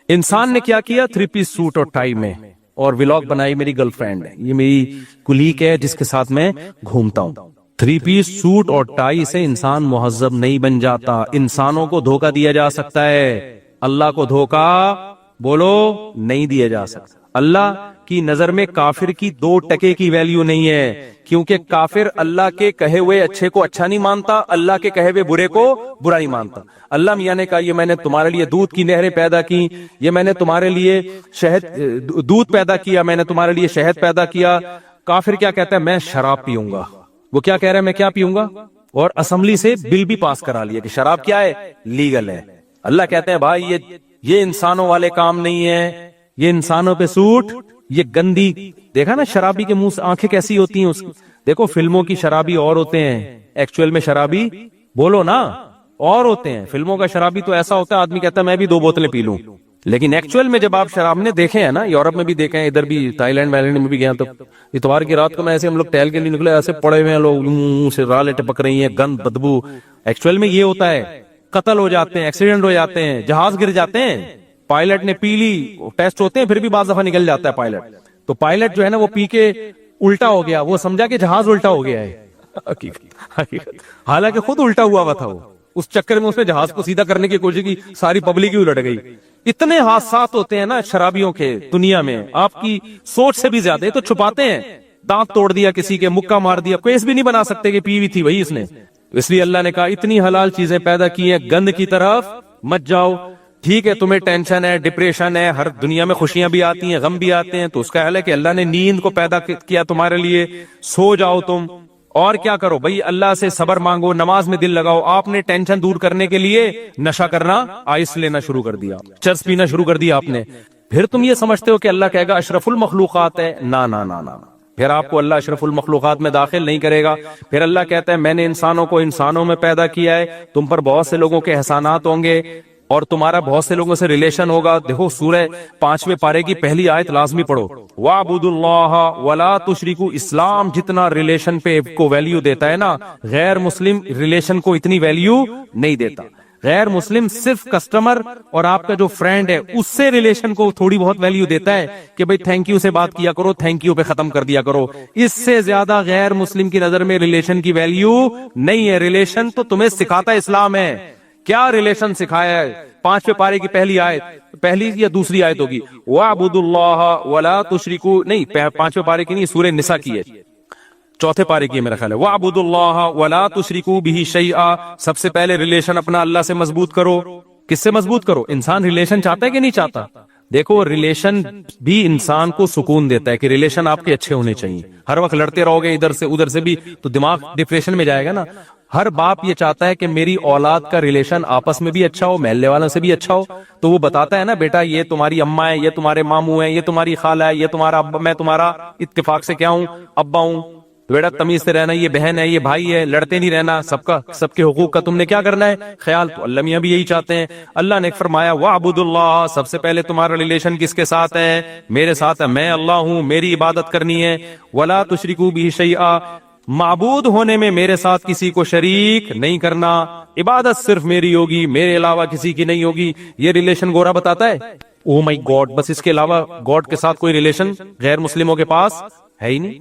انسان نے کیا کیا؟ 3 پیس سوٹ اور ٹائی میں, اور ولاگ بنائی میری گرل فرینڈ ہے, یہ میری کلیگ ہے جس کے ساتھ میں گھومتا ہوں. 3 پیس سوٹ اور ٹائی سے انسان مہذب نہیں بن جاتا. انسانوں کو دھوکہ دیا جا سکتا ہے, اللہ کو دھوکہ بولو نہیں دیا جا سکتا. اللہ کی نظر میں کافر کی 2 ٹکے کی ویلیو نہیں ہے, کیونکہ کافر اللہ کے کہے ہوئے اچھے کو اچھا نہیں مانتا, اللہ کے کہے ہوئے برے کو برا نہیں مانتا. اللہ میاں نے کہا یہ میں نے تمہارے لیے دودھ کی نہریں پیدا کی, یہ میں نے تمہارے لیے دودھ پیدا کیا, میں نے تمہارے لیے شہد پیدا کیا. کافر کیا کہتا ہے؟ میں شراب پیوں گا. وہ کیا کہہ رہا ہے؟ میں کیا پیوں گا؟ اور اسمبلی سے بل بھی پاس کرا لیا کہ شراب کیا ہے؟ لیگل ہے. اللہ کہتے ہیں بھائی یہ انسانوں والے کام نہیں ہے, یہ انسانوں پہ سوٹ, یہ گندی. دیکھا نا شرابی کے منہ سے آنکھیں کیسی ہوتی ہیں اس کی. دیکھو فلموں کی شرابی اور ہوتے ہیں, ایکچوئل میں شرابی بولو نا اور ہوتے ہیں. فلموں کا شرابی تو ایسا ہوتا ہے آدمی کہتا ہے میں بھی 2 بوتلیں پی لوں, لیکن ایکچوئل میں جب آپ شراب نے دیکھے ہیں نا, یورپ میں بھی دیکھے ہیں, ادھر بھی تھائی لینڈ وائلینڈ میں بھی گیا, تو اتوار کی رات کو میں ایسے ہم لوگ ٹہل کے لیے نکلے, ایسے پڑے ہوئے ہیں لوگ, منہ سے رالیں ٹپک رہی ہیں, گند بدبو. ایکچوئل میں یہ ہوتا ہے, قتل ہو جاتے ہیں, ایکسیڈنٹ ہو جاتے ہیں, جہاز گر جاتے ہیں, پائلٹ نے پی لی, ٹیسٹ ہوتے ہیں, پھر بھی بعض دفعہ نکل جاتا ہے پائلٹ. تو پائلٹ جو ہے نا وہ پی کے الٹا ہو گیا, وہ سمجھا کہ جہاز الٹا ہو گیا ہے, حالانکہ خود الٹا ہوا تھا. وہ اس چکر میں اس نے جہاز کو سیدھا کرنے کی کوشش کی, ساری پبلک ہی الٹ گئی. اتنے حادثات ہوتے ہیں نا شرابیوں کے دنیا میں, آپ کی سوچ سے بھی زیادہ. تو چھپاتے ہیں, دانت توڑ دیا کسی کے, مکہ مار دیا, کیس بھی نہیں بنا سکتے کہ پی ہوئی تھی وہی اس نے. اس لیے اللہ نے کہا اتنی حلال چیزیں پیدا کی ہیں, گند کی طرف مت جاؤ. ٹھیک ہے تمہیں ٹینشن ہے, ڈپریشن ہے, ہر دنیا میں خوشیاں بھی آتی ہیں, غم بھی آتے ہیں, تو اس کا حل ہے کہ اللہ نے نیند کو پیدا کیا تمہارے لیے, سو جاؤ تم. اور کیا کرو بھائی؟ اللہ سے صبر مانگو, نماز میں دل لگاؤ. آپ نے ٹینشن دور کرنے کے لیے نشہ کرنا, آئس لینا شروع کر دیا, چرس پینا شروع کر دیا آپ نے. پھر تم یہ سمجھتے ہو کہ اللہ کہے گا اشرف المخلوقات ہے. نا نا نا نا, پھر آپ کو اللہ اشرف المخلوقات میں داخل نہیں کرے گا. پھر اللہ کہتا ہے میں نے انسانوں کو انسانوں میں پیدا کیا ہے, تم پر بہت سے لوگوں کے احسانات ہوں گے اور تمہارا بہت سے لوگوں سے ریلیشن ہوگا. دیکھو سورہ 5ویں پارے کی پہلی آیت لازمی پڑھو, وَاعْبُدُوا اللَّهَ وَلَا تُشْرِكُوا. اسلام جتنا ریلیشن پہ کو ویلیو دیتا ہے نا, غیر مسلم ریلیشن کو اتنی ویلیو نہیں دیتا. غیر مسلم صرف کسٹمر اور آپ کا جو فرینڈ ہے اس سے ریلیشن کو تھوڑی بہت ویلیو دیتا ہے کہ بھئی تھینک یو سے بات کیا کرو, تھینک یو پہ ختم کر دیا کرو. اس سے زیادہ غیر مسلم کی نظر میں ریلیشن کی ویلیو نہیں ہے. ریلیشن تو تمہیں سکھاتا اسلام ہے. کیا ریلیشن سکھایا ہے؟ 5ویں پارے کی پہلی آیت, پہلی یا دوسری آیت ہوگی, وَاعْبُدُوا اللَّهَ وَلَا تُشْرِكُوا. نہیں 5ویں پارے کی نہیں, سورہ نساء کی ہے, 4تھے پارے کی میرا خیال ہے. وَاعْبُدُوا اللَّهَ وَلَا تُشْرِكُوا بِهِ شَيْئًا. سب سے پہلے ریلیشن اپنا اللہ سے مضبوط کرو. کس سے مضبوط کرو؟ انسان ریلیشن چاہتا ہے کہ نہیں چاہتا؟ دیکھو ریلیشن بھی انسان کو سکون دیتا ہے کہ ریلیشن آپ کے اچھے ہونے چاہیے. ہر وقت لڑتے رہو گے ادھر سے ادھر سے بھی تو دماغ ڈپریشن میں جائے گا نا. ہر باپ یہ چاہتا ہے کہ میری اولاد کا ریلیشن آپس میں بھی اچھا ہو, محلے والوں سے بھی اچھا ہو. تو وہ بتاتا ہے نا بیٹا یہ تمہاری اماں ہے, یہ تمہارے ماموں ہیں, یہ تمہاری خالہ ہے, یہ تمہارا ابا, میں تمہارا اتفاق سے کیا ہوں, ابا ہوں. تو بیٹا تمیز سے رہنا, یہ بہن ہے, یہ بھائی ہے, لڑتے نہیں رہنا. سب کے حقوق کا تم نے کیا کرنا ہے خیال. تو اللہ میاں بھی یہی چاہتے ہیں. اللہ نے فرمایا وَاعْبُدُوا اللَّهَ. سب سے پہلے تمہارا ریلیشن کس کے ساتھ ہے؟ میرے ساتھ ہے. میں اللہ ہوں, میری عبادت کرنی ہے. وَلَا تُشْرِكُوا بِهِ شَيْئًا. معبود ہونے میں میرے ساتھ کسی کو شریک نہیں کرنا. عبادت صرف میری ہوگی, میرے علاوہ کسی کی نہیں ہوگی. یہ ریلیشن گورا بتاتا ہے. او مائی گاڈ، بس اس کے علاوہ گاڈ کے ساتھ کوئی ریلیشن غیر مسلموں کے پاس ہے ہی نہیں.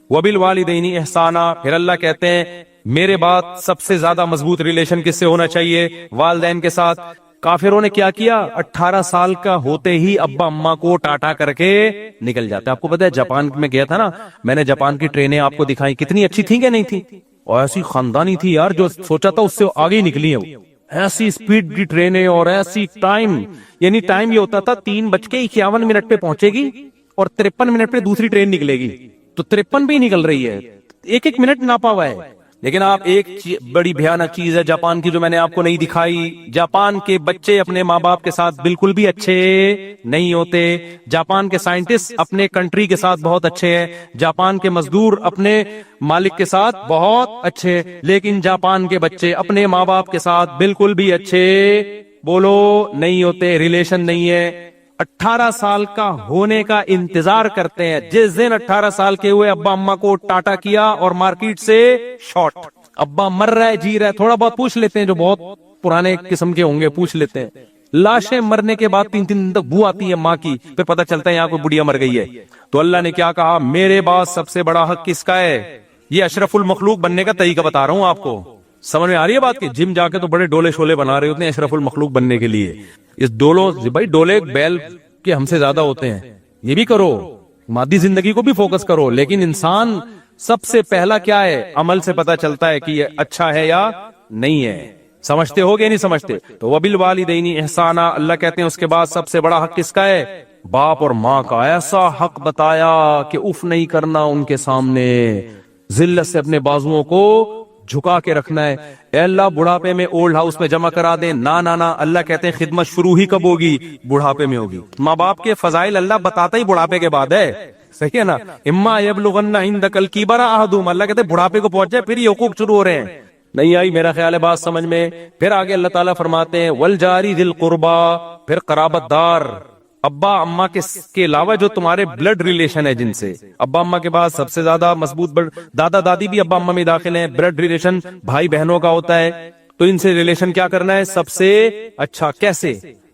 وبالوالدین احسانا، پھر اللہ کہتے ہیں میرے بعد سب سے زیادہ مضبوط ریلیشن کس سے ہونا چاہیے؟ والدین کے ساتھ. کافروں نے کیا کیا؟ 18 سال کا ہوتے ہی ابا اماں کو ٹاٹا کر کے نکل جاتے. آپ کو پتا ہے جاپان میں گیا تھا نا، میں نے جاپان کی ٹرینیں آپ کو دکھائی، کتنی اچھی تھی کہ نہیں تھی؟ اور ایسی خاندانی تھی یار، جو سوچا تھا اس سے آگے ہی نکلی ہے وہ. ایسی سپیڈ کی ٹرینیں اور ایسی ٹائم، یعنی ٹائم یہ ہوتا تھا 3:51 پہ پہنچے گی اور 53 منٹ پہ دوسری ٹرین نکلے گی، تو 53 بھی نکل رہی ہے، ایک ایک منٹ ناپا ہوا ہے. لیکن آپ ایک بڑی بھیانک چیز ہے جاپان کی جو میں نے آپ کو نہیں دکھائی، جاپان کے بچے اپنے ماں باپ کے ساتھ بالکل بھی اچھے نہیں ہوتے. جاپان کے سائنٹسٹ اپنے کنٹری کے ساتھ بہت اچھے ہیں، جاپان کے مزدور اپنے مالک کے ساتھ بہت اچھے، لیکن جاپان کے بچے اپنے ماں باپ کے ساتھ بالکل بھی اچھے بولو نہیں ہوتے. ریلیشن نہیں ہے. 18 سال کا ہونے کا انتظار کرتے ہیں، جس دن 18 سال کے ہوئے ابا اماں کو ٹاٹا کیا اور مارکیٹ سے شارٹ. ابا مر رہا ہے جی رہا ہے، تھوڑا بہت پوچھ لیتے ہیں، جو بہت پرانے قسم کے ہوں گے پوچھ لیتے ہیں. لاشیں مرنے کے بعد 3 دن تک بو آتی ہے ماں کی، پھر پتہ چلتا ہے یہاں کوئی بڑھیا مر گئی ہے. تو اللہ نے کیا کہا؟ میرے بعد سب سے بڑا حق کس کا ہے؟ یہ اشرف المخلوق بننے کا طریقہ بتا رہا ہوں آپ کو. سمجھ میں آ رہی ہے بات؟ کہ جم جا کے تو بڑے ڈولے شولے بنا رہے ہوتے ہیں اشرف المخلوق بننے کے لیے. اس بھائی ڈولے بیل کے ہم سے زیادہ ہوتے ہیں. یہ بھی کرو، مادی زندگی کو بھی فوکس کرو، لیکن انسان سب سے پہلا کیا ہے؟ عمل سے پتا چلتا ہے کہ یہ اچھا ہے یا نہیں ہے. سمجھتے ہو گے نہیں سمجھتے؟ تو وبالوالدین احسانا، اللہ کہتے ہیں اس کے بعد سب سے بڑا حق کس کا ہے؟ باپ اور ماں کا. ایسا حق بتایا کہ اف نہیں کرنا ان کے سامنے، ذلت سے اپنے بازوؤں کو جھکا کے رکھنا ہے. اے اللہ بڑھاپے میں اولڈ ہاؤس میں جمع کرا دیں، نا اللہ کہتے ہیں خدمت شروع ہی کب ہوگی؟ بڑھاپے میں ہوگی. ماں باپ کے فضائل اللہ بتاتا ہی بڑھاپے کے بعد ہے، صحیح ہے نا؟ اما یبلغن عندک الکبر احدہما، اللہ کہتے ہیں بڑھاپے کو پہنچ جائے پھر یہ حقوق شروع ہو رہے ہیں. نہیں آئی میرا خیال ہے بات سمجھ میں؟ پھر آگے اللہ تعالیٰ فرماتے ہیں والجاری ذی القربا، پھر قرابت دار، ابا اماں کے علاوہ جو تمہارے بلڈ ریلیشن ہے، جن سے ابا اماں کے بعد سب سے زیادہ مضبوط دادا دادی بھی ابا اماں میں داخل ہیں. بلڈ ریلیشن بھائی بہنوں کا ہوتا ہے، تو ان سے ریلیشن کیا کرنا ہے؟ سب سے اچھا. کیسے؟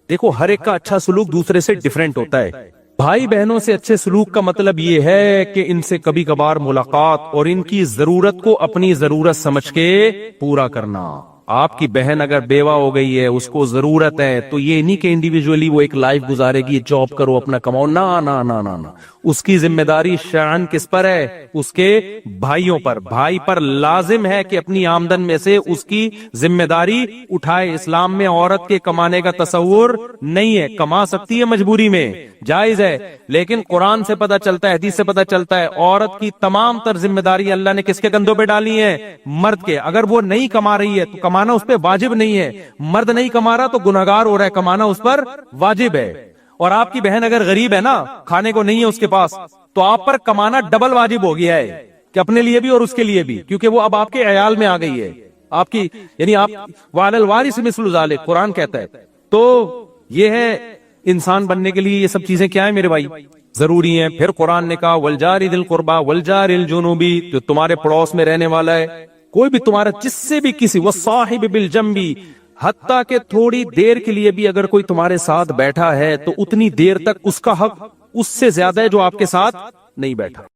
دیکھو ہر ایک کا اچھا سلوک دوسرے سے ڈیفرنٹ ہوتا ہے. بھائی بہنوں سے اچھے سلوک کا مطلب یہ ہے کہ ان سے کبھی کبھار ملاقات اور ان کی ضرورت کو اپنی ضرورت سمجھ کے پورا کرنا. آپ کی بہن اگر بیوہ ہو گئی ہے، اس کو ضرورت ہے، تو یہ نہیں کہ انڈیویجولی وہ ایک لائف گزارے گی، جاب کرو اپنا کماؤ، نا. اس کی ذمہ داری شرعاً کس پر ہے؟ اس کے بھائیوں پر. بھائی پر لازم ہے کہ اپنی آمدن میں سے اس کی ذمہ داری اٹھائے. اسلام میں عورت کے کمانے کا تصور نہیں ہے، کما سکتی ہے مجبوری میں، جائز ہے، لیکن قرآن سے پتہ چلتا ہے، حدیث سے پتہ چلتا ہے عورت کی تمام تر ذمہ داری اللہ نے کس کے کندھوں پہ ڈالی ہے؟ مرد کے. اگر وہ نہیں کما رہی ہے تو کمانا اس پہ واجب نہیں ہے. مرد نہیں کما رہا تو گناہگار ہو رہا ہے، کمانا اس پر واجب ہے. اور آپ کی بہن اگر غریب ہے نا، کھانے کو نہیں ہے اس کے پاس، تو آپ پر کمانا ڈبل واجب ہو گیا ہے، کہ اپنے لیے بھی اور اس کے لیے بھی، کیونکہ وہ اب آپ کے عیال میں آ گئی ہے. آپ کی یعنی آپ وعلی الوارث مثل ذلک قرآن کہتا ہے. تو یہ ہے انسان بننے کے لیے یہ سب چیزیں کیا ہیں میرے بھائی؟ ضروری ہیں. پھر قرآن نے کہا والجار ذی القربى والجار الجنوبی، جو تمہارے پڑوس میں رہنے والا ہے، کوئی بھی تمہارا جس سے بھی کسی، والصاحب بالجنبی، حتیٰ کہ تھوڑی دیر کے لیے بھی اگر کوئی تمہارے ساتھ بیٹھا ہے تو اتنی دیر تک اس کا حق اس سے زیادہ ہے جو آپ کے ساتھ نہیں بیٹھا.